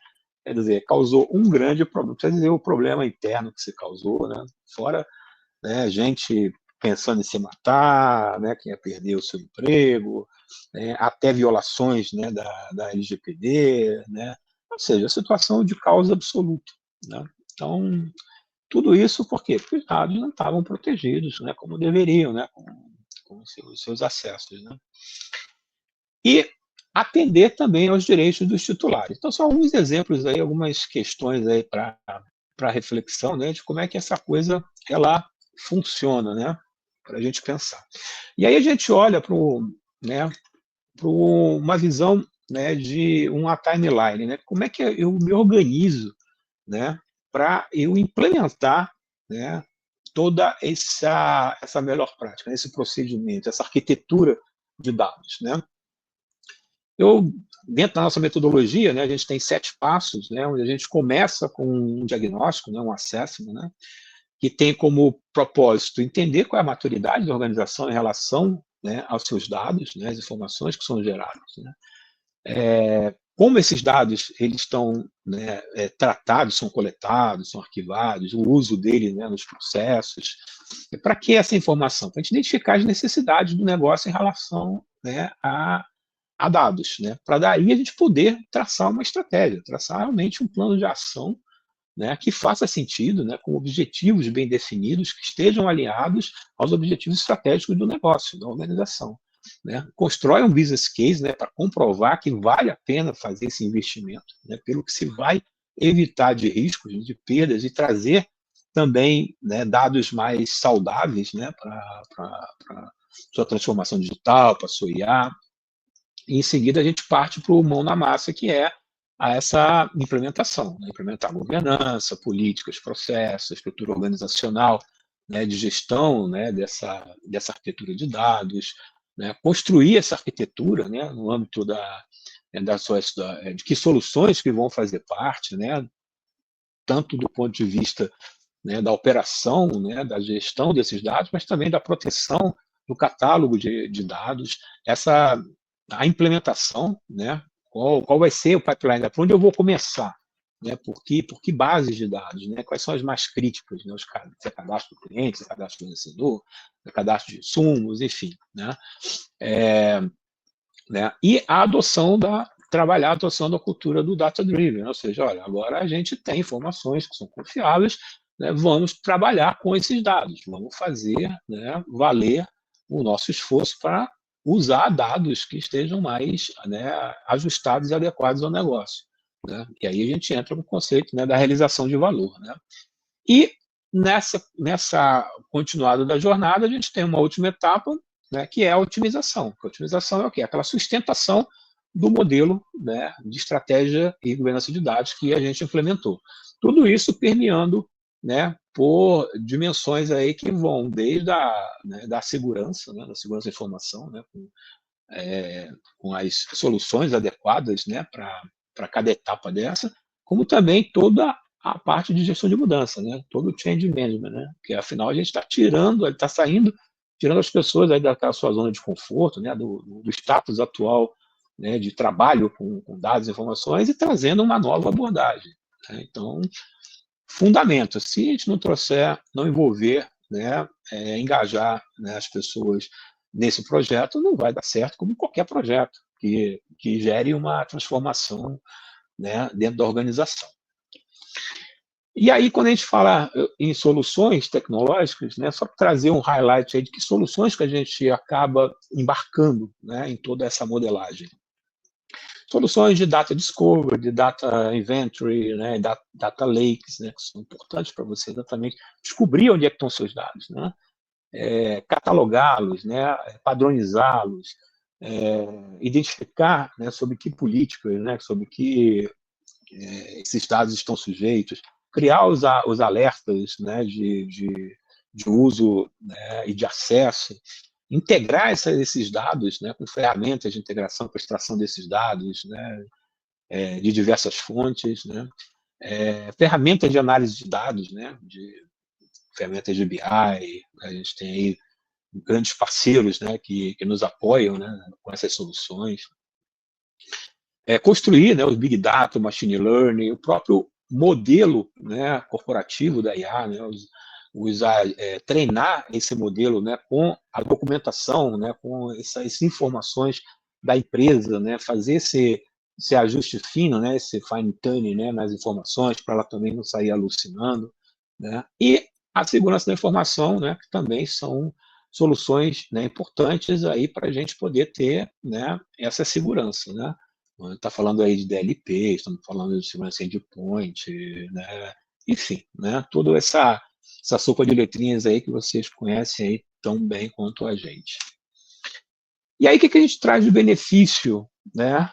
Quer dizer, causou um grande problema, quer dizer, o problema interno que se causou, né, fora, né, gente pensando em se matar, né, que ia perder o seu emprego, né, até violações, né, da LGPD, né, ou seja, situação de causa absoluta, né. Então, tudo isso por quê? Porque os dados não estavam protegidos, né, como deveriam, né, com os seus acessos, né. E atender também aos direitos dos titulares. Então, são alguns exemplos aí, algumas questões aí para reflexão, né, de como é que essa coisa ela funciona, né, para a gente pensar. E aí a gente olha para né, uma visão, né, de uma timeline, né, como é que eu me organizo, né, para eu implementar, né, toda essa melhor prática, esse procedimento, essa arquitetura de dados, né. Dentro da nossa metodologia, né, a gente tem 7 passos, né, onde a gente começa com um diagnóstico, né, um assessment, né, que tem como propósito entender qual é a maturidade da organização em relação, né, aos seus dados, né, as informações que são geradas, né. Como esses dados eles estão, né, tratados, são coletados, são arquivados, o uso deles, né, nos processos. Para que essa informação? Para a gente identificar as necessidades do negócio em relação, né, a dados, né, para daí a gente poder traçar uma estratégia, traçar realmente um plano de ação, né, que faça sentido, né, com objetivos bem definidos, que estejam alinhados aos objetivos estratégicos do negócio, da organização, né. Constrói um business case, né, para comprovar que vale a pena fazer esse investimento, né, pelo que se vai evitar de riscos, de perdas e trazer também, né, dados mais saudáveis, né, para sua transformação digital, para sua IA. E em seguida a gente parte para o mão na massa, que é essa implementação, né? Implementar governança, políticas, processos, estrutura organizacional, né, de gestão, né, dessa arquitetura de dados, né, construir essa arquitetura, né, no âmbito de que soluções que vão fazer parte, né, tanto do ponto de vista, né, da operação, né, da gestão desses dados, mas também da proteção do catálogo de dados, a implementação, né, qual vai ser o pipeline, por onde eu vou começar, né, por que bases de dados, né, quais são as mais críticas, né, se é cadastro do cliente, se é cadastro do fornecedor, se é cadastro de insumos, enfim, né, e trabalhar a adoção da cultura do data-driven, ou seja, olha, agora a gente tem informações que são confiáveis, né, vamos trabalhar com esses dados, vamos fazer, né, valer o nosso esforço para usar dados que estejam mais, né, ajustados e adequados ao negócio, né? E aí a gente entra no conceito, né, da realização de valor, né? E nessa continuada da jornada, a gente tem uma última etapa, né, que é a otimização. A otimização é o quê? Aquela sustentação do modelo, né, de estratégia e governança de dados que a gente implementou. Tudo isso permeando, né, por dimensões aí que vão desde da segurança, né, da segurança da informação, né, com as soluções adequadas, né, para cada etapa dessa, como também toda a parte de gestão de mudança, né, todo o change management, né, que afinal a gente está tirando as pessoas aí daquela sua zona de conforto, né, do status atual, né, de trabalho com dados e informações, e trazendo uma nova abordagem, né. Então, fundamento, se a gente não envolver, né, engajar, né, as pessoas nesse projeto, não vai dar certo, como qualquer projeto que gere uma transformação, né, dentro da organização. E aí, quando a gente fala em soluções tecnológicas, né, só para trazer um highlight aí de que soluções que a gente acaba embarcando, né, em toda essa modelagem. Soluções de data discovery, de data inventory, né, data lakes, né, que são importantes para você exatamente descobrir onde é que estão seus dados, né, catalogá-los, né, padronizá-los, identificar, né, sobre que políticas, né, sobre que esses dados estão sujeitos, criar os alertas, né, de uso, né, e de acesso, integrar esses dados, né, com ferramentas de integração para extração desses dados, né, de diversas fontes, né, ferramentas de análise de dados, né, ferramentas de BI, a gente tem aí grandes parceiros, né, que nos apoiam, né, com essas soluções. Construir, né, os Big Data, o Machine Learning, o próprio modelo, né, corporativo da IA, né, treinar esse modelo, né, com a documentação, né, com essas informações da empresa, né, fazer esse ajuste fino, né, esse fine tuning, né, nas informações, para ela também não sair alucinando, né, e a segurança da informação, né, que também são soluções, né, importantes aí para a gente poder ter, né, essa segurança, né. Está falando aí de DLP, estamos falando de segurança endpoint, né, enfim, né, toda essa sopa de letrinhas aí que vocês conhecem aí tão bem quanto a gente. E aí, o que a gente traz de benefício, né,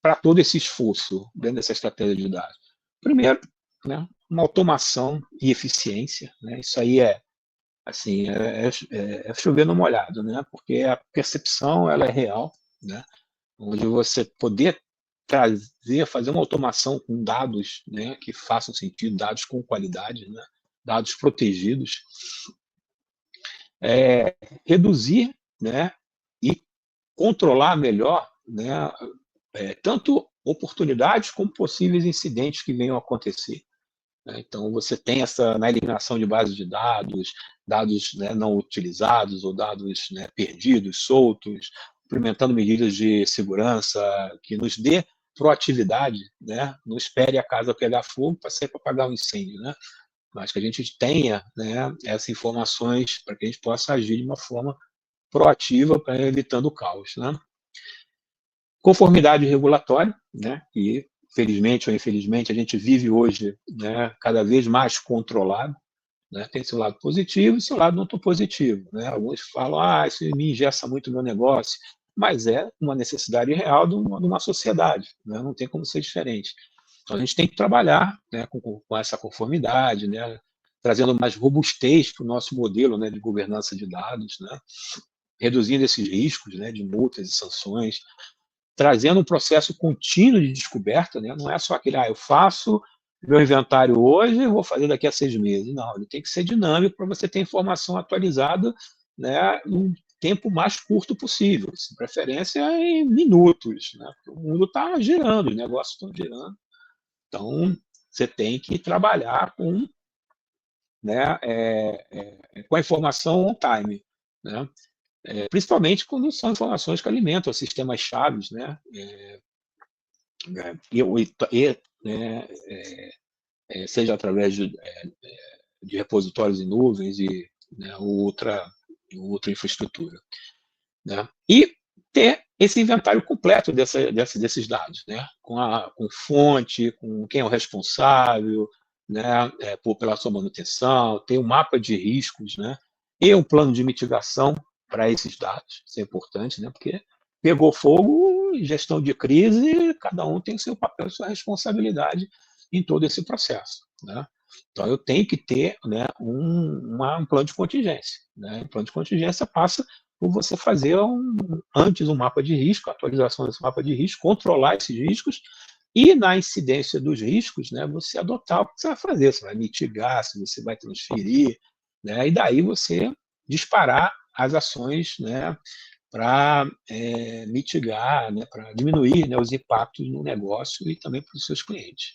para todo esse esforço dentro dessa estratégia de dados? Primeiro, né, uma automação e eficiência, né, isso aí assim, chover no molhado, né, porque a percepção ela é real, né, onde você poder fazer uma automação com dados, né, que façam sentido, dados com qualidade, né, dados protegidos, reduzir, né, e controlar melhor, né, tanto oportunidades como possíveis incidentes que venham a acontecer, né. Então, você tem na eliminação de bases de dados, né, não utilizados ou dados, né, perdidos, soltos, implementando medidas de segurança que nos dê proatividade, né, não espere a casa pegar fogo para sempre apagar um incêndio, né, mas que a gente tenha, né, essas informações para que a gente possa agir de uma forma proativa para evitando o caos, né. Conformidade regulatória, né, e felizmente ou infelizmente a gente vive hoje, né, cada vez mais controlado, né, tem seu lado positivo e seu lado não tão positivo, né. Alguns falam, isso me engessa muito o meu negócio, mas é uma necessidade real de uma sociedade, né, não tem como ser diferente. Então a gente tem que trabalhar, né, com essa conformidade, né, trazendo mais robustez para o nosso modelo, né, de governança de dados, né, reduzindo esses riscos, né, de multas e sanções, trazendo um processo contínuo de descoberta, né, não é só aquele, eu faço meu inventário hoje e vou fazer daqui a 6 meses. Não, ele tem que ser dinâmico para você ter informação atualizada, né, num tempo mais curto possível, de preferência em minutos, né, porque o mundo está girando, os negócios estão girando. Então, você tem que trabalhar com, né, com a informação on time, né, principalmente quando são informações que alimentam sistemas chaves, né, né, seja através de repositórios em nuvens e, né, outra infraestrutura, né, e ter esse inventário completo desses dados, né, com fonte, com quem é o responsável, né, pela sua manutenção, ter um mapa de riscos, né, e um plano de mitigação para esses dados. Isso é importante, né, porque pegou fogo, gestão de crise, cada um tem o seu papel, sua responsabilidade em todo esse processo, né. Então, eu tenho que ter, né, um plano de contingência. Né? O plano de contingência passa por você fazer antes um mapa de risco, atualização desse mapa de risco, controlar esses riscos, e na incidência dos riscos, né, você adotar o que você vai fazer, você vai mitigar, se você vai transferir, né, e daí você disparar as ações, né, para mitigar, né, para diminuir, né, os impactos no negócio e também para os seus clientes.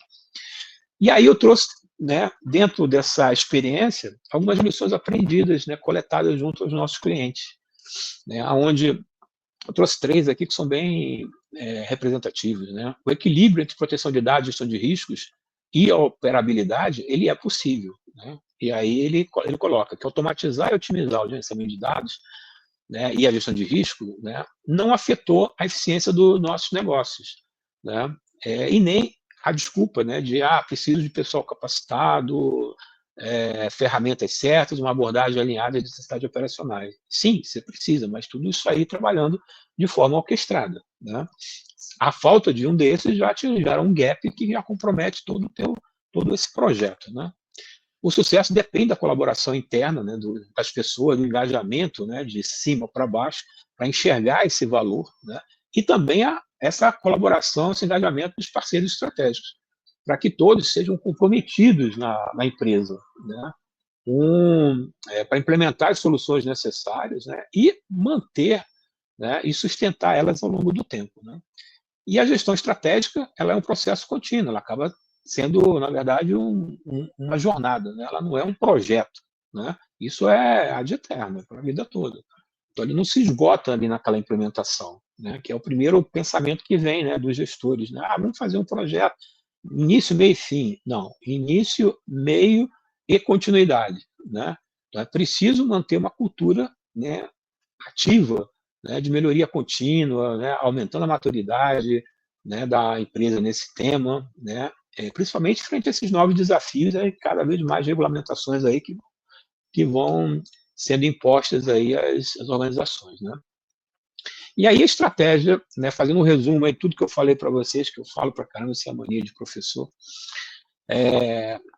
E aí eu trouxe, né, dentro dessa experiência, algumas lições aprendidas, né, coletadas junto aos nossos clientes, né, onde eu trouxe 3 aqui que são bem representativos. Né? O equilíbrio entre proteção de dados, gestão de riscos e a operabilidade, ele é possível. Né? E aí ele coloca que automatizar e otimizar o gerenciamento de dados, né, e a gestão de risco, né, não afetou a eficiência dos nossos negócios. Né? E nem a desculpa, né, de preciso de pessoal capacitado, ferramentas certas, uma abordagem alinhada de necessidades operacionais. Sim, você precisa, mas tudo isso aí trabalhando de forma orquestrada. Né? A falta de um desses já te gera um gap que já compromete todo esse projeto. Né? O sucesso depende da colaboração interna, né, das pessoas, do engajamento, né, de cima para baixo, para enxergar esse valor, né, e também essa colaboração, esse engajamento dos parceiros estratégicos, para que todos sejam comprometidos na empresa, né, para implementar as soluções necessárias, né, e manter, né, e sustentar elas ao longo do tempo. Né. E a gestão estratégica, ela é um processo contínuo, ela acaba sendo, na verdade, uma jornada, né? Ela não é um projeto. Né? Isso é ad eterno, é para a vida toda. Então, ele não se esgota ali naquela implementação, né? Que é o primeiro pensamento que vem, né, dos gestores. Né? Vamos fazer um projeto, início, meio e fim. Não, início, meio e continuidade. Né? Então, é preciso manter uma cultura, né, ativa, né, de melhoria contínua, né, aumentando a maturidade, né, da empresa nesse tema, né, principalmente frente a esses novos desafios, cada vez mais regulamentações aí que vão sendo impostas aí às organizações. Né. E aí a estratégia, né, fazendo um resumo aí tudo que eu falei para vocês, que eu falo para caramba, essa é a mania de professor,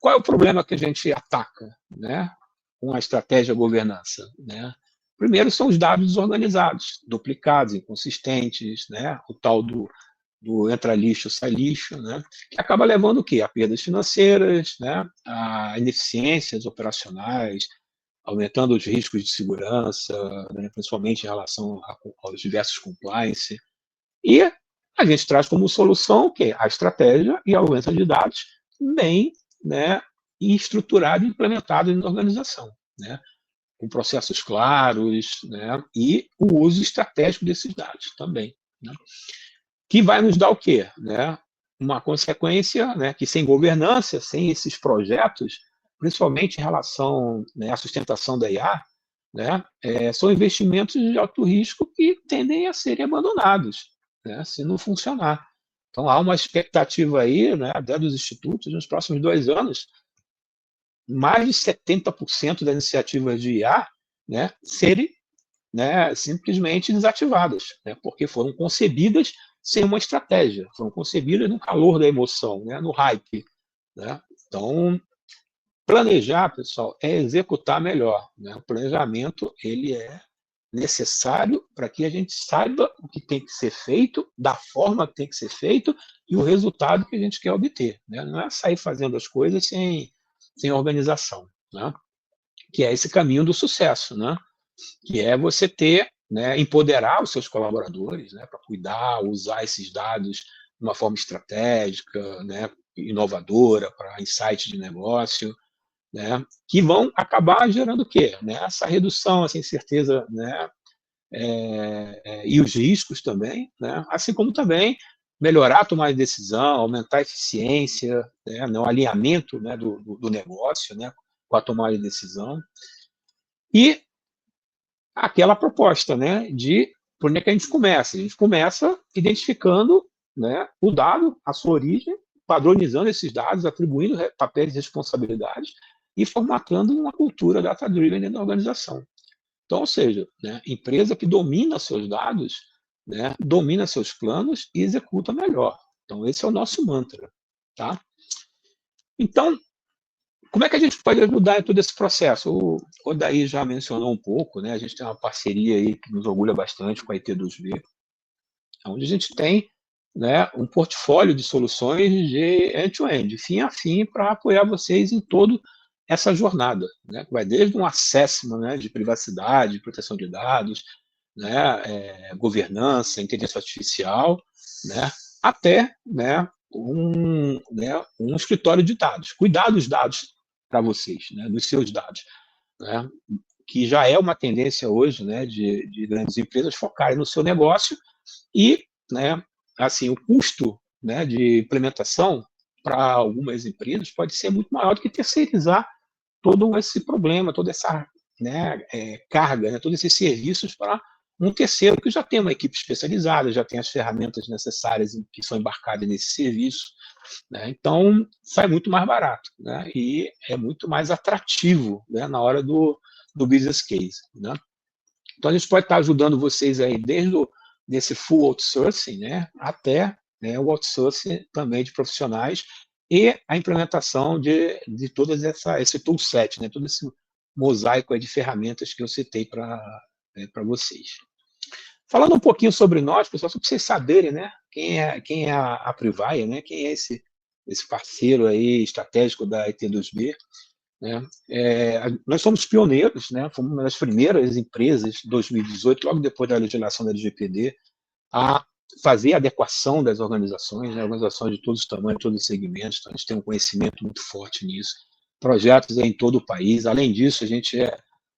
qual é o problema que a gente ataca, né, com a estratégia governança? Né? Primeiro são os dados desorganizados, duplicados, inconsistentes, né? O tal do entra lixo, sai lixo, né? Que acaba levando o quê? A perdas financeiras, né? A ineficiências operacionais, aumentando os riscos de segurança, né? Principalmente em relação aos diversos compliance. E a gente traz como solução o quê? A estratégia e a aumento de dados bem, né, estruturado e implementado na organização. Né? Com processos claros, né, e o uso estratégico desses dados também, né, que vai nos dar o quê? Né, uma consequência, né, que sem governança, sem esses projetos, principalmente em relação, né, à sustentação da IA, né, são investimentos de alto risco que tendem a serem abandonados, né, se não funcionar. Então, há uma expectativa aí, né, dos institutos, nos próximos 2 anos, mais de 70% das iniciativas de IA, né, serem, né, simplesmente desativadas, né, porque foram concebidas sem uma estratégia, foram concebidas no calor da emoção, né, no hype. Né? Então, planejar, pessoal, é executar melhor. Né? O planejamento ele é necessário para que a gente saiba o que tem que ser feito, da forma que tem que ser feito e o resultado que a gente quer obter. Né? Não é sair fazendo as coisas sem organização, né? Que é esse caminho do sucesso, né? Que é você ter, né, empoderar os seus colaboradores, né, para cuidar, usar esses dados de uma forma estratégica, né, inovadora, para insights de negócio, né, que vão acabar gerando o quê? Né, essa redução, essa incerteza, né, e os riscos também, né, assim como também melhorar a tomada de decisão, aumentar a eficiência, né, o alinhamento, né, do negócio, né, com a tomada de decisão. E aquela proposta, né, de por onde é que a gente começa? A gente começa identificando, né, o dado, a sua origem, padronizando esses dados, atribuindo papéis de responsabilidade e formatando uma cultura data-driven dentro da organização. Então, ou seja, né, empresa que domina seus dados, né, domina seus planos e executa melhor. Então, esse é o nosso mantra. Tá? Então, como é que a gente pode ajudar em todo esse processo? O Odair já mencionou um pouco, né? A gente tem uma parceria aí que nos orgulha bastante com a IT2B, onde a gente tem, né, um portfólio de soluções de end-to-end, fim a fim, para apoiar vocês em toda essa jornada, né? Vai desde um assessment, né, de privacidade, proteção de dados, né, governança, inteligência artificial, né, até, né, um escritório de dados, cuidar dos dados para vocês, né, dos seus dados, né, que já é uma tendência hoje, né, de grandes empresas focarem no seu negócio e, né, assim, o custo, né, de implementação para algumas empresas pode ser muito maior do que terceirizar todo esse problema, toda essa, né, carga, né, todos esses serviços para um terceiro que já tem uma equipe especializada, já tem as ferramentas necessárias que são embarcadas nesse serviço, né? Então sai muito mais barato, né? E é muito mais atrativo, né, na hora do business case, né? Então a gente pode estar ajudando vocês aí desde desse full outsourcing, né, até, né, o outsourcing também de profissionais e a implementação de todas esse toolset, né, todo esse mosaico aí de ferramentas que eu citei para vocês. Falando um pouquinho sobre nós, pessoal, só para vocês saberem, né, quem é a Privaya, né, quem é esse parceiro aí estratégico da IT2B, né? Nós somos pioneiros, né? Fomos uma das primeiras empresas, em 2018, logo depois da legislação da LGPD, a fazer a adequação das organizações, né? Organizações de todos os tamanhos, todos os segmentos, então a gente tem um conhecimento muito forte nisso. Projetos em todo o país. Além disso, a gente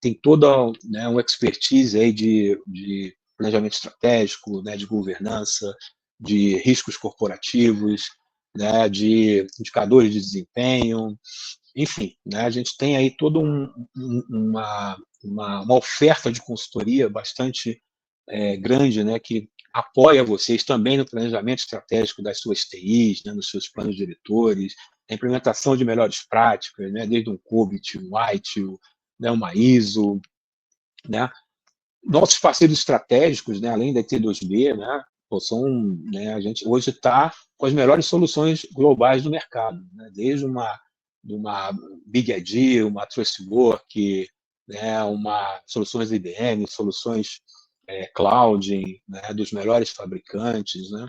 tem toda, né, uma expertise aí de planejamento estratégico, né, de governança, de riscos corporativos, né, de indicadores de desempenho, enfim, né, a gente tem aí toda uma oferta de consultoria bastante grande, né, que apoia vocês também no planejamento estratégico das suas TIs, né, nos seus planos diretores, a implementação de melhores práticas, né, desde um COBIT, um ITIL, né, uma ISO, né. Nossos parceiros estratégicos, né, além da T2B, né, né, a gente hoje está com as melhores soluções globais do mercado, né, desde uma Big ID, uma Trustwork, né, soluções IBM, soluções cloud, né, dos melhores fabricantes, né.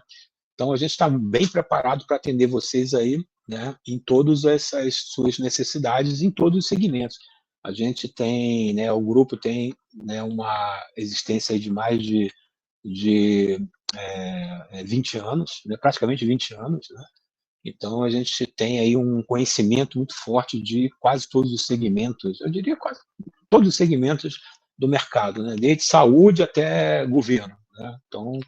Então a gente está bem preparado para atender vocês aí, né, em todas essas suas necessidades, em todos os segmentos. A gente tem, né, o grupo tem, né, uma existência aí de mais de 20 anos, né, praticamente 20 anos, né? Então a gente tem aí um conhecimento muito forte de quase todos os segmentos, eu diria quase todos os segmentos do mercado, né? Desde saúde até governo, né? Então,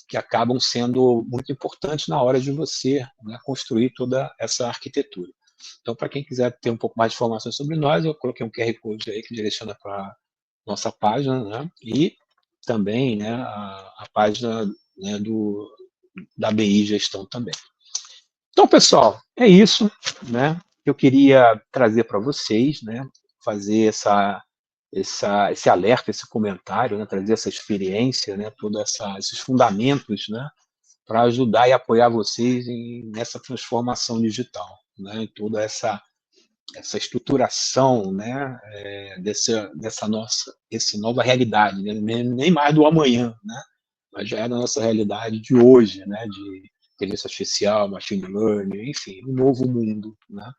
que acabam sendo muito importantes na hora de você, né, construir toda essa arquitetura. Então, para quem quiser ter um pouco mais de informações sobre nós, eu coloquei um QR Code aí que direciona para a nossa página, né? E também, né, a página, né, da BI Gestão também. Então, pessoal, é isso, né? Eu queria trazer para vocês, né, fazer esse alerta, esse comentário, né, trazer essa experiência, né, todos esses fundamentos, né, para ajudar e apoiar vocês nessa transformação digital, né, em toda essa estruturação, né, dessa nova realidade, né, nem mais do amanhã, né, mas já é da nossa realidade de hoje, né, de inteligência artificial, machine learning, enfim, um novo mundo, né.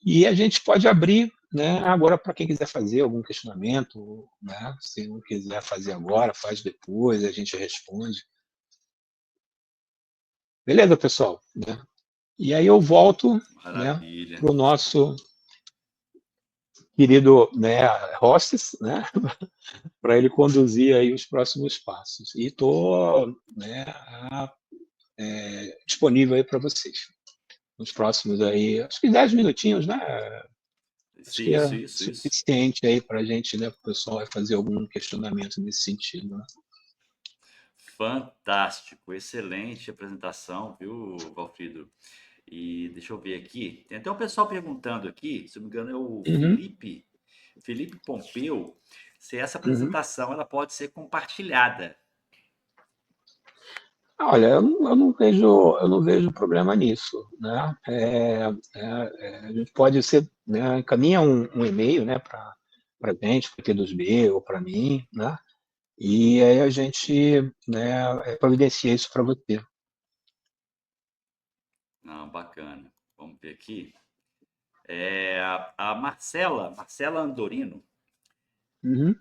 E a gente pode abrir, né, agora para quem quiser fazer algum questionamento, né, se não quiser fazer agora, faz depois, a gente responde. Beleza, pessoal? Né? E aí eu volto, né, Maravilha. para o nosso querido, né, hostess, né, para ele conduzir aí os próximos passos. E estou, né, disponível aí para vocês. Nos próximos aí, acho que 10 minutinhos, né? Acho que Isso, é isso, isso. suficiente aí para a gente, né, para o pessoal vai fazer algum questionamento nesse sentido. Né? Fantástico, excelente apresentação, viu, Valfrido? E deixa eu ver aqui. Tem até um pessoal perguntando aqui, se não me engano, é o Uhum, Felipe Pompeu, se essa uhum. apresentação ela pode ser compartilhada. Olha, eu não vejo problema nisso, né? A gente pode ser, né, encaminha um e-mail, né, para a gente, para o T2B ou para mim, né? E aí a gente, né, providencia isso para você. Não, bacana. Vamos ver aqui. A Marcela Andorino, Uhum.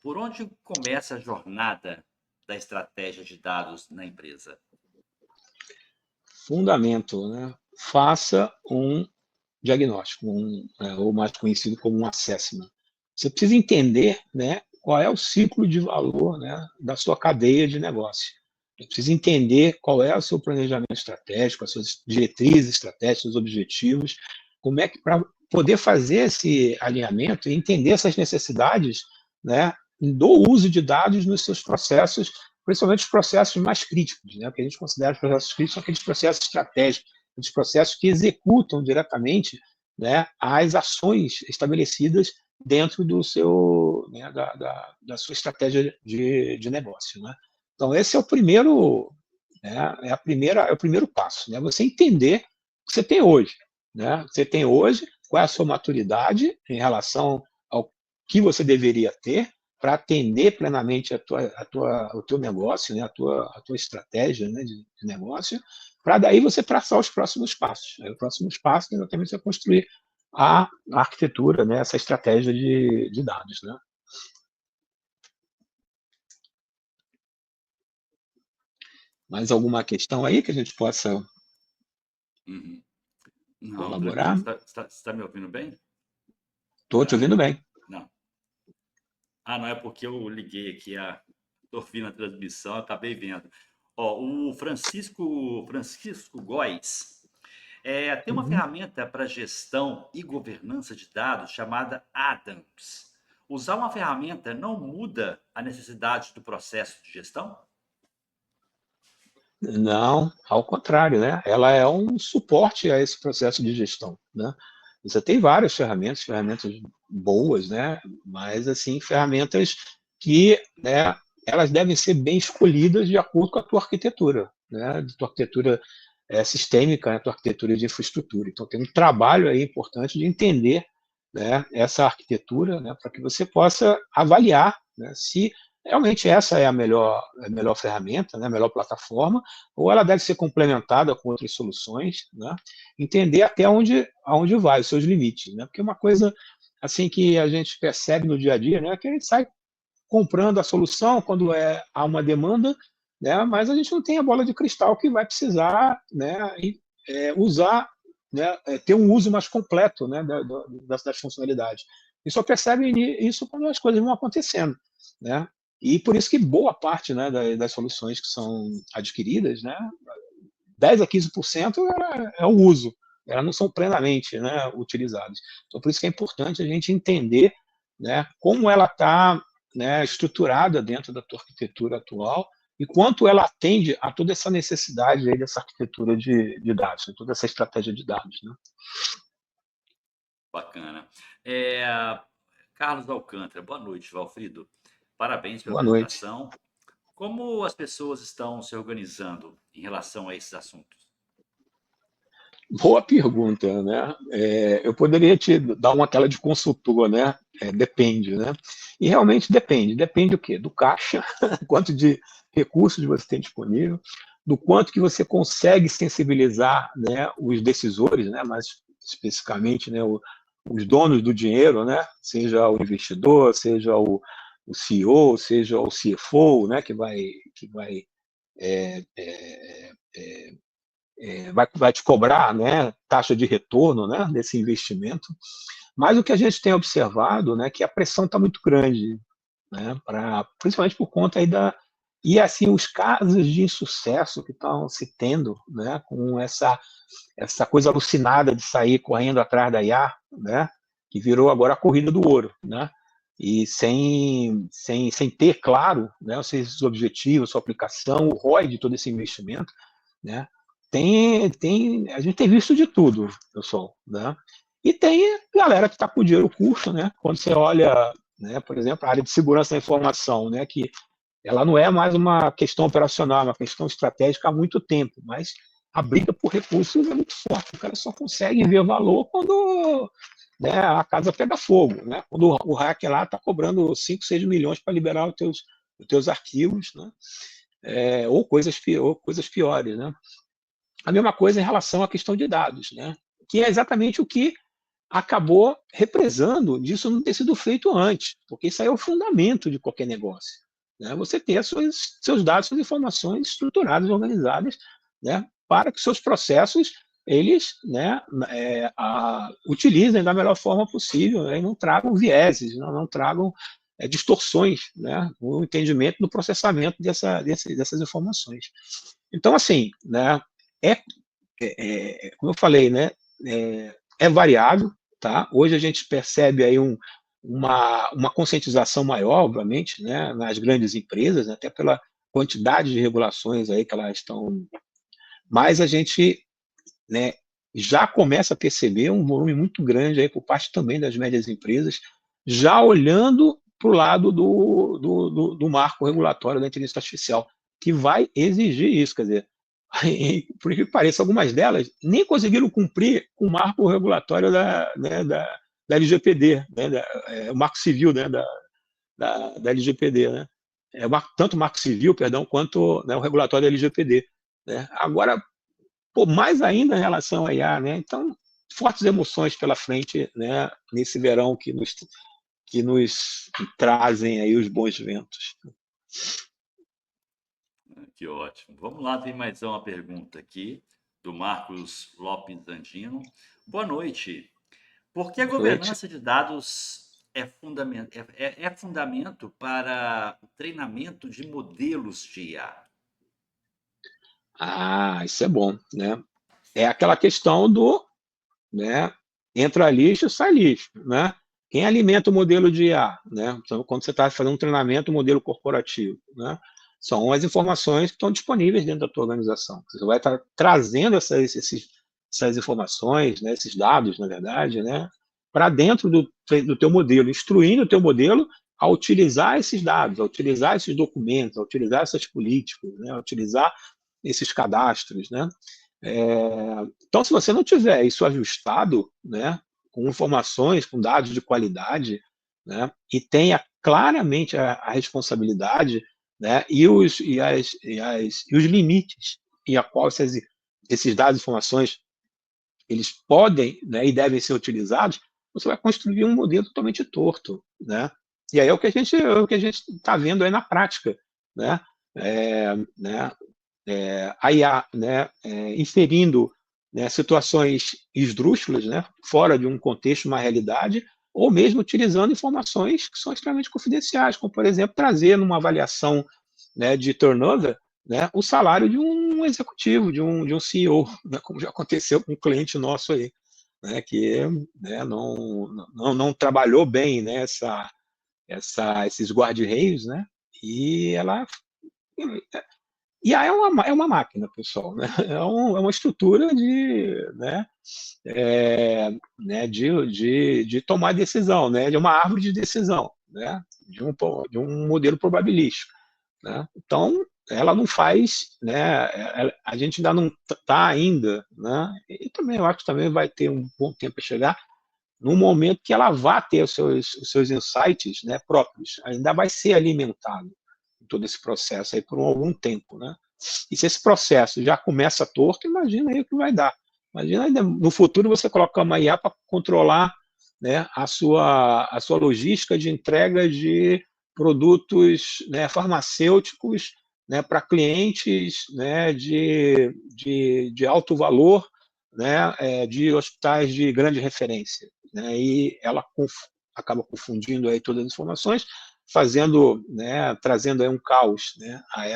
por onde começa a jornada da estratégia de dados na empresa? Fundamento, né? Faça um diagnóstico, ou mais conhecido como um assessment. Você precisa entender, né, qual é o ciclo de valor, né, da sua cadeia de negócio. Você precisa entender qual é o seu planejamento estratégico, as suas diretrizes estratégicas, os objetivos, como é que para poder fazer esse alinhamento e entender essas necessidades, né, do uso de dados nos seus processos, principalmente os processos mais críticos, né, o que a gente considera os processos críticos são aqueles processos estratégicos, aqueles processos que executam diretamente, né, as ações estabelecidas dentro do seu, né, da sua estratégia de negócio, né? Então esse é o primeiro, né, é o primeiro passo, né? Você entender o que você tem hoje, né? Você tem hoje, qual é a sua maturidade em relação ao que você deveria ter para atender plenamente o teu negócio, né? A tua estratégia, né, de negócio, para daí você traçar os próximos passos. Aí, o próximo passo é exatamente você construir a arquitetura, né, essa estratégia de dados, né? Mais alguma questão aí que a gente possa Uhum. Não, tranquilo. colaborar? Você tá me ouvindo bem? Estou te ouvindo bem. Não. Ah, não, é porque eu liguei aqui tô ouvindo a transmissão, acabei vendo. Ó, o Francisco Góes, tem uma Uhum. ferramenta para gestão e governança de dados chamada Adams. Usar uma ferramenta não muda a necessidade do processo de gestão? Não, ao contrário, né? Ela é um suporte a esse processo de gestão, né? Você tem várias ferramentas boas, né? Mas assim, ferramentas que, né, elas devem ser bem escolhidas de acordo com a tua arquitetura, né? De tua arquitetura sistêmica, né? Tua arquitetura de infraestrutura. Então tem um trabalho aí importante de entender, né, essa arquitetura, né, para que você possa avaliar, né, se realmente essa é a melhor ferramenta, né, a melhor plataforma, ou ela deve ser complementada com outras soluções, né? Entender até aonde vai, os seus limites, né? Porque uma coisa assim que a gente percebe no dia a dia, né, é que a gente sai comprando a solução quando há uma demanda, né, mas a gente não tem a bola de cristal que vai precisar, né, usar, né, ter um uso mais completo, né, das funcionalidades. E só percebe isso quando as coisas vão acontecendo, né? E por isso que boa parte, né, das soluções que são adquiridas, né, 10 a 15% é o uso, elas não são plenamente, né, utilizadas. Então, por isso que é importante a gente entender, né, como ela está, né, estruturada dentro da tua arquitetura atual e quanto ela atende a toda essa necessidade aí dessa arquitetura de dados, né, toda essa estratégia de dados, né? Bacana. Carlos Alcântara, boa noite, Valfrido. Parabéns pela Boa noite. apresentação. Como as pessoas estão se organizando em relação a esses assuntos? Boa pergunta, né? Eu poderia te dar uma tela de consultor, né? Depende, né? E realmente depende. Depende do quê? Do caixa, quanto de recursos você tem disponível, do quanto que você consegue sensibilizar, né, os decisores, né? Mais especificamente, né, os donos do dinheiro, né? Seja o investidor, seja o CEO, seja o CFO, né? Que vai é, é, é, vai te cobrar, né, taxa de retorno, né, desse investimento. Mas o que a gente tem observado, né, que a pressão está muito grande, né, principalmente por conta aí e assim os casos de insucesso que estão se tendo, né, com essa coisa alucinada de sair correndo atrás da IA, né, que virou agora a corrida do ouro, né, e sem ter claro, né, os seus objetivos, sua aplicação, o ROI de todo esse investimento, né? A gente tem visto de tudo, pessoal, né? E tem galera que está com o dinheiro curto, né? Quando você olha, né, por exemplo, a área de segurança da informação, né, que ela não é mais uma questão operacional, é uma questão estratégica há muito tempo, mas a briga por recursos é muito forte. O cara só consegue ver valor quando, né, a casa pega fogo, né? Quando o hacker lá está cobrando 5, 6 milhões para liberar os teus arquivos, né? Ou coisas piores, né? A mesma coisa em relação à questão de dados, né? Que é exatamente o que acabou represando disso não ter sido feito antes, porque isso aí é o fundamento de qualquer negócio, né? Você ter seus dados, suas informações estruturadas, organizadas, né? Para que seus processos eles, né, utilizem da melhor forma possível, né? E não tragam vieses, não tragam distorções, né, no entendimento, no processamento dessas informações. Então, assim, né, é, como eu falei, né, é variável, tá? Hoje a gente percebe aí uma conscientização maior, obviamente, né, nas grandes empresas, né, até pela quantidade de regulações aí que elas estão, mas a gente, né, já começa a perceber um volume muito grande aí por parte também das médias empresas, já olhando para o lado do marco regulatório da inteligência artificial, que vai exigir isso, quer dizer, por que pareça, algumas delas nem conseguiram cumprir o marco regulatório da LGPD, né, o marco civil, né, da LGPD, né? Tanto o marco civil, perdão, quanto, né, o regulatório da LGPD. Né? Agora, pô, mais ainda em relação à IA, né? Então, fortes emoções pela frente, né, nesse verão que nos trazem aí os bons ventos. Que ótimo. Vamos lá, tem mais uma pergunta aqui do Marcos Lopes Andino. Boa noite. Por que a Boa noite. governança de dados é fundamento para o treinamento de modelos de IA? Isso é bom, né? É aquela questão do, né, entra lixo, sai lixo, né? Quem alimenta o modelo de IA, né? Então, quando você está fazendo um treinamento, um modelo corporativo, né? São as informações que estão disponíveis dentro da tua organização. Você vai estar trazendo essas informações, né, esses dados, na verdade, né, para dentro do teu modelo, instruindo o teu modelo a utilizar esses dados, a utilizar esses documentos, a utilizar essas políticas, né, a utilizar esses cadastros, né? Então, se você não tiver isso ajustado, né, com informações, com dados de qualidade, né, e tenha claramente a responsabilidade, né, e os limites em a qual esses dados e informações eles podem, né, e devem ser utilizados, você vai construir um modelo totalmente torto, né? E aí é o que a gente está vendo aí na prática, né? Né, a IA, né, inserindo, né, situações esdrúxulas, né, fora de um contexto, uma realidade, ou mesmo utilizando informações que são extremamente confidenciais, como, por exemplo, trazer numa avaliação, né, de turnover, né, o salário de um executivo, de um CEO, né, como já aconteceu com um cliente nosso aí, né, que, né, não trabalhou bem, né, esses guarda-reios, né, e ela é uma máquina, pessoal, né? É uma estrutura de tomar decisão, né? De uma árvore de decisão, né? De um modelo probabilístico, né? Então, ela não faz, né? A gente ainda não está ainda, né? E também eu acho que também vai ter um bom tempo para chegar no momento que ela vá ter os seus insights, né, próprios, ainda vai ser alimentado em todo esse processo aí por algum tempo, né? E se esse processo já começa torto, imagina aí o que vai dar. Imagina aí no futuro você colocar uma IA para controlar, né, a sua logística de entrega de produtos, né, farmacêuticos, né, para clientes, né, de alto valor, né, de hospitais de grande referência, né, e ela acaba confundindo aí todas as informações, trazendo aí um caos, né, a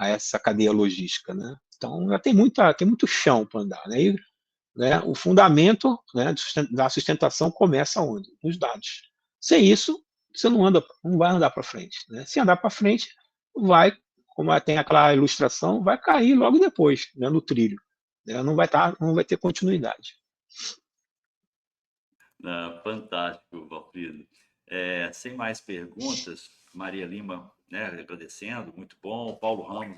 essa cadeia logística, né? Então já tem muito chão para andar, né? E, né, o fundamento, né, da sustentação começa onde? Nos dados. Sem isso, você não vai andar para frente, né? Se andar para frente, vai, como tem aquela ilustração, vai cair logo depois, né, no trilho, né? Não vai ter continuidade. Fantástico, Valfrido. Sem mais perguntas, Maria Lima né, agradecendo, muito bom. Paulo Ramos,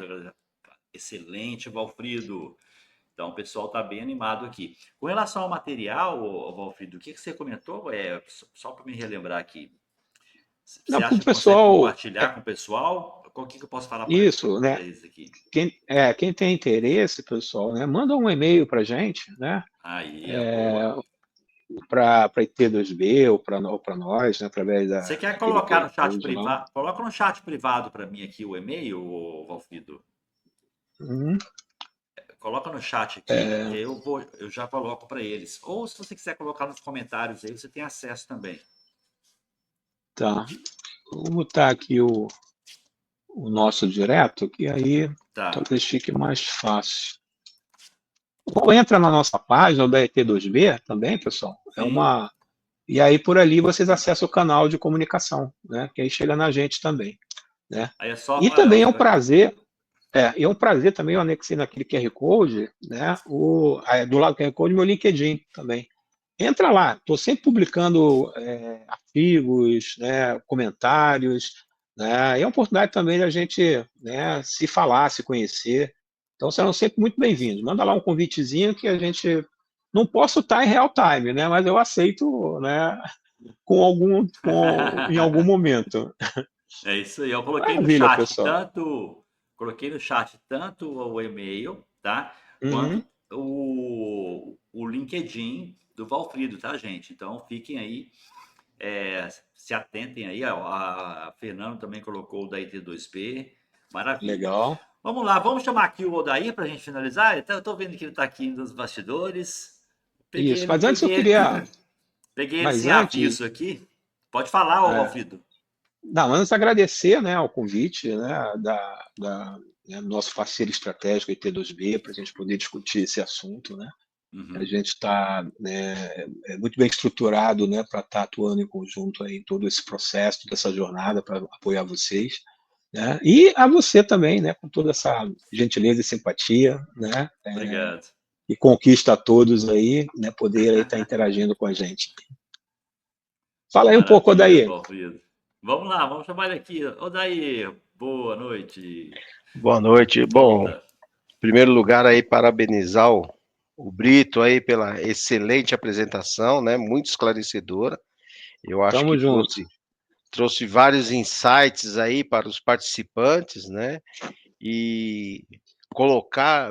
excelente, Valfrido. Então, o pessoal está bem animado aqui. Com relação ao material, Valfrido, o que você comentou? Só para me relembrar aqui. Não, Você para acha o que consegue pessoal, compartilhar com o pessoal? O que eu posso falar para isso, né? eles aqui? Quem tem interesse, pessoal, né? Manda um e-mail para a gente, né? Aí, boa. Para IT2B ou para nós, né? Através Você quer daquele colocar QR no chat Code lá. privado? Coloca no chat privado para mim aqui o e-mail, Valfrido. Uhum. Coloca no chat aqui, que eu já coloco para eles. Ou se você quiser colocar nos comentários aí, você tem acesso também. Tá. Vou botar aqui o nosso direto, que aí Tá. talvez fique mais fácil. Ou entra na nossa página da ET2B também, pessoal. Sim. E aí por ali vocês acessam o canal de comunicação, né? Que aí chega na gente também, né? Aí é só. E também é um prazer também, eu anexei naquele QR Code, né? Do lado do QR Code, meu LinkedIn também. Entra lá, estou sempre publicando artigos, né, comentários, né? E é uma oportunidade também da gente, né, se falar, se conhecer. Então serão sempre muito bem-vindos. Manda lá um convitezinho que a gente não posso estar em real time, né? Mas eu aceito, né? Em algum momento. É isso aí. Eu Maravilha, pessoal. coloquei no chat tanto o e-mail, tá? Uhum. Quanto o LinkedIn do Valfrido, tá, gente? Então fiquem aí, se atentem aí. A Fernando também colocou o da IT2P. Maravilha. Legal. Vamos lá, vamos chamar aqui o Odair para a gente finalizar. Então, eu estou vendo que ele está aqui nos bastidores. Isso. Mas antes eu Peguei queria. peguei ele Mas sem antes. aviso aqui. Pode falar, ô É, Valfrido. não, antes agradecer, né, ao convite, né, do nosso parceiro estratégico IT2B para a gente poder discutir esse assunto, né? A Uhum. gente está, né, muito bem estruturado, né, para estar atuando em conjunto aí em todo esse processo, toda essa jornada para apoiar vocês, né? E a você também, né, com toda essa gentileza e simpatia, né, Obrigado. e conquista a todos aí, né, poder aí estar interagindo com a gente. Fala aí um pouco Maravilha, daí. Valfrido. Vamos lá, vamos chamar ele aqui. Odair, boa noite. Boa noite. De Bom, volta. em primeiro lugar aí parabenizar o Brito aí pela excelente apresentação, né? Muito esclarecedora. Eu acho Tamo que junto. trouxe vários insights aí para os participantes, né? E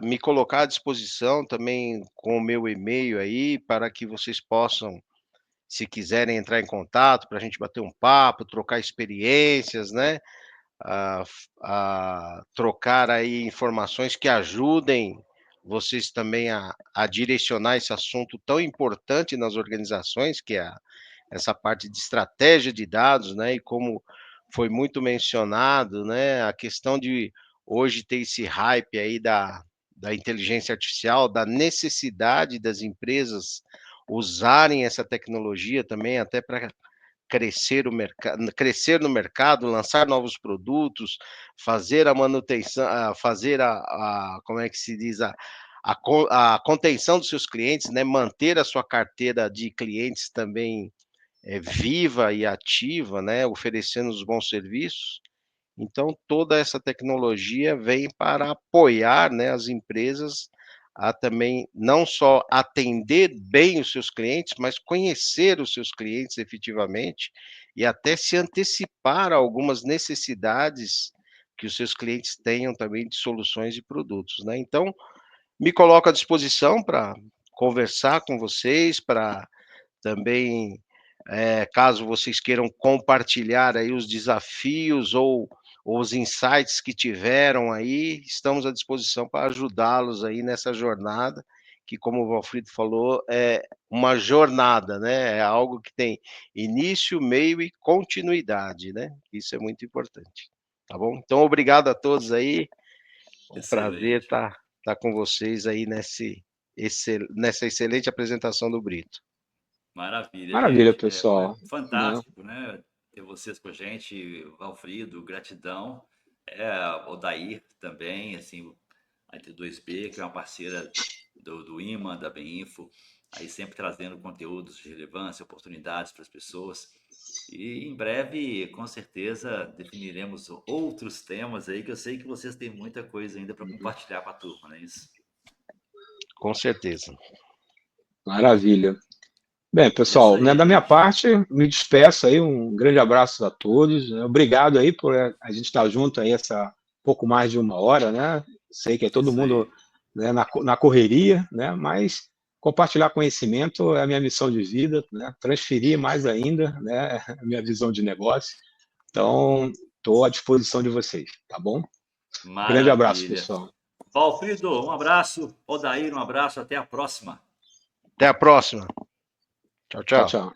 me colocar à disposição também com o meu e-mail aí para que vocês possam, se quiserem entrar em contato, para a gente bater um papo, trocar experiências, né? A trocar aí informações que ajudem vocês também a direcionar esse assunto tão importante nas organizações, que é essa parte de estratégia de dados, né? E como foi muito mencionado, né? A questão de hoje ter esse hype aí da inteligência artificial, da necessidade das empresas usarem essa tecnologia também até para crescer no mercado, lançar novos produtos, fazer a manutenção, fazer como é que se diz, a contenção dos seus clientes, né? Manter a sua carteira de clientes também viva e ativa, né? Oferecendo os bons serviços. Então, toda essa tecnologia vem para apoiar, né, as empresas a também não só atender bem os seus clientes, mas conhecer os seus clientes efetivamente e até se antecipar a algumas necessidades que os seus clientes tenham também de soluções e produtos, né? Então, me coloco à disposição para conversar com vocês, para também, caso vocês queiram compartilhar aí os desafios ou os insights que tiveram aí, estamos à disposição para ajudá-los aí nessa jornada, que como o Valfrido falou, é uma jornada, né? É algo que tem início, meio e continuidade, né? Isso é muito importante, tá bom? Então, obrigado a todos aí. Um prazer Excelente. estar com vocês aí nessa excelente apresentação do Brito. Maravilha, Maravilha, gente. Foi pessoal. Né? fantástico, né? Ter vocês com a gente, Valfrido, gratidão. Odair também, assim, a T2B, que é uma parceira do IMA, da Beninfo, aí sempre trazendo conteúdos de relevância, oportunidades para as pessoas. E em breve, com certeza, definiremos outros temas aí, que eu sei que vocês têm muita coisa ainda para compartilhar com a turma, não é isso? Com certeza. Maravilha. Bem, É isso pessoal, né, aí, da minha gente. parte, me despeço aí, um grande abraço a todos, né, obrigado aí por a gente estar junto aí essa pouco mais de 1 hora, né? Sei que é todo Isso mundo, aí. né, na correria, né? Mas compartilhar conhecimento é a minha missão de vida, né? Transferir mais ainda, né, a minha visão de negócio. Então, estou à disposição de vocês, tá bom? Grande abraço, Maravilha. pessoal. Valfrido, um abraço. Odair, um abraço. Até a próxima. Até a próxima. Tchau, Tchau, tchau. tchau.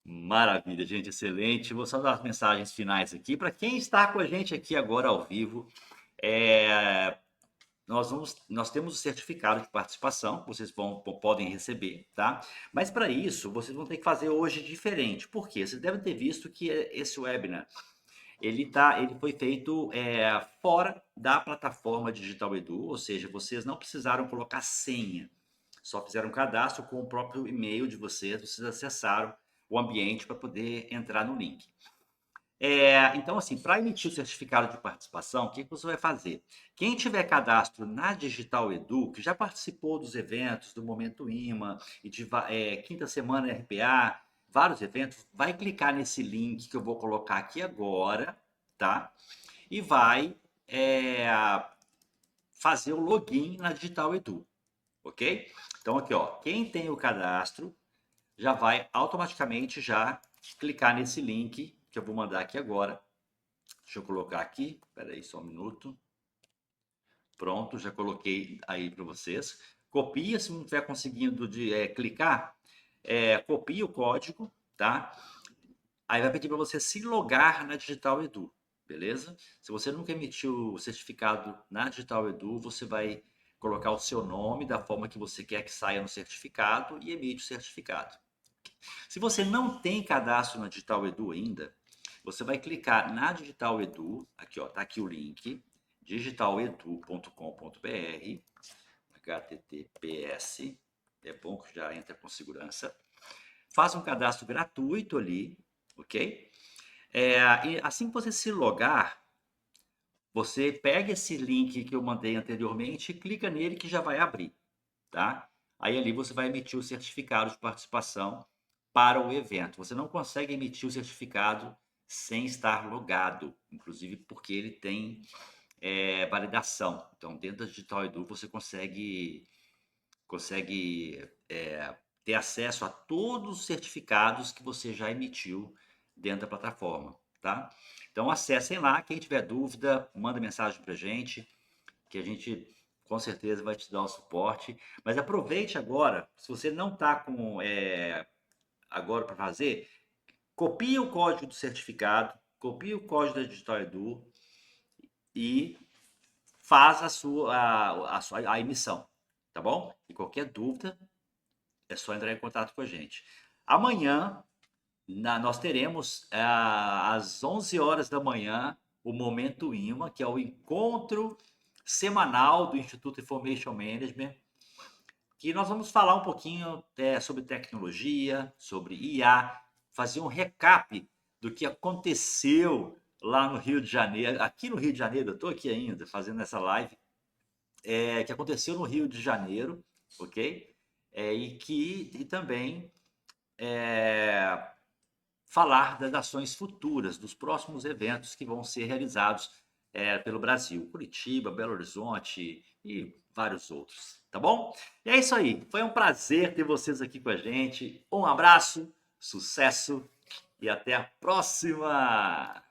Maravilha, gente, excelente. Vou só dar as mensagens finais aqui. Para quem está com a gente aqui agora ao vivo, nós temos o certificado de participação, que vocês podem receber, tá? Mas para isso, vocês vão ter que fazer hoje diferente. Por quê? Vocês devem ter visto que esse webinar, ele foi feito fora da plataforma Digital Edu, ou seja, vocês não precisaram colocar senha, só fizeram um cadastro com o próprio e-mail de vocês acessaram o ambiente para poder entrar no link. Então, assim, para emitir o certificado de participação, o que você vai fazer? Quem tiver cadastro na Digital Edu, que já participou dos eventos do Momento IMA e de Quinta Semana RPA, vários eventos, vai clicar nesse link que eu vou colocar aqui agora, tá? E vai fazer o login na Digital Edu, ok? Então, aqui, ó, quem tem o cadastro já vai automaticamente já clicar nesse link que eu vou mandar aqui agora. Deixa eu colocar aqui, espera aí só um minuto. Pronto, já coloquei aí para vocês. Copia, se não estiver conseguindo clicar, copia o código, tá? Aí vai pedir para você se logar na Digital Edu, beleza? Se você nunca emitiu o certificado na Digital Edu, você vai colocar o seu nome da forma que você quer que saia no certificado e emite o certificado. Se você não tem cadastro na Digital Edu ainda, você vai clicar na Digital Edu, aqui ó, tá aqui o link, digitaledu.com.br, HTTPS, é bom que já entra com segurança. Faça um cadastro gratuito ali, ok? E assim que você se logar, você pega esse link que eu mandei anteriormente e clica nele que já vai abrir, tá? Aí ali você vai emitir o certificado de participação para o evento. Você não consegue emitir o certificado sem estar logado, inclusive porque ele tem validação. Então, dentro da Digital Edu, você consegue ter acesso a todos os certificados que você já emitiu dentro da plataforma, tá? Então, acessem lá. Quem tiver dúvida, manda mensagem para a gente, que a gente com certeza vai te dar o suporte. Mas aproveite agora, se você não está com agora para fazer, copie o código do certificado, copie o código da Digital Edu e faz a emissão, tá bom? E qualquer dúvida, é só entrar em contato com a gente. Amanhã, nós teremos, às 11 horas da manhã, o Momento IMA, que é o encontro semanal do Instituto Information Management, que nós vamos falar um pouquinho sobre tecnologia, sobre IA, fazer um recap do que aconteceu lá no Rio de Janeiro, aqui no Rio de Janeiro, eu estou aqui ainda fazendo essa live, que aconteceu no Rio de Janeiro, ok? E também falar das ações futuras, dos próximos eventos que vão ser realizados pelo Brasil, Curitiba, Belo Horizonte e vários outros, tá bom? E é isso aí, foi um prazer ter vocês aqui com a gente, um abraço, sucesso e até a próxima!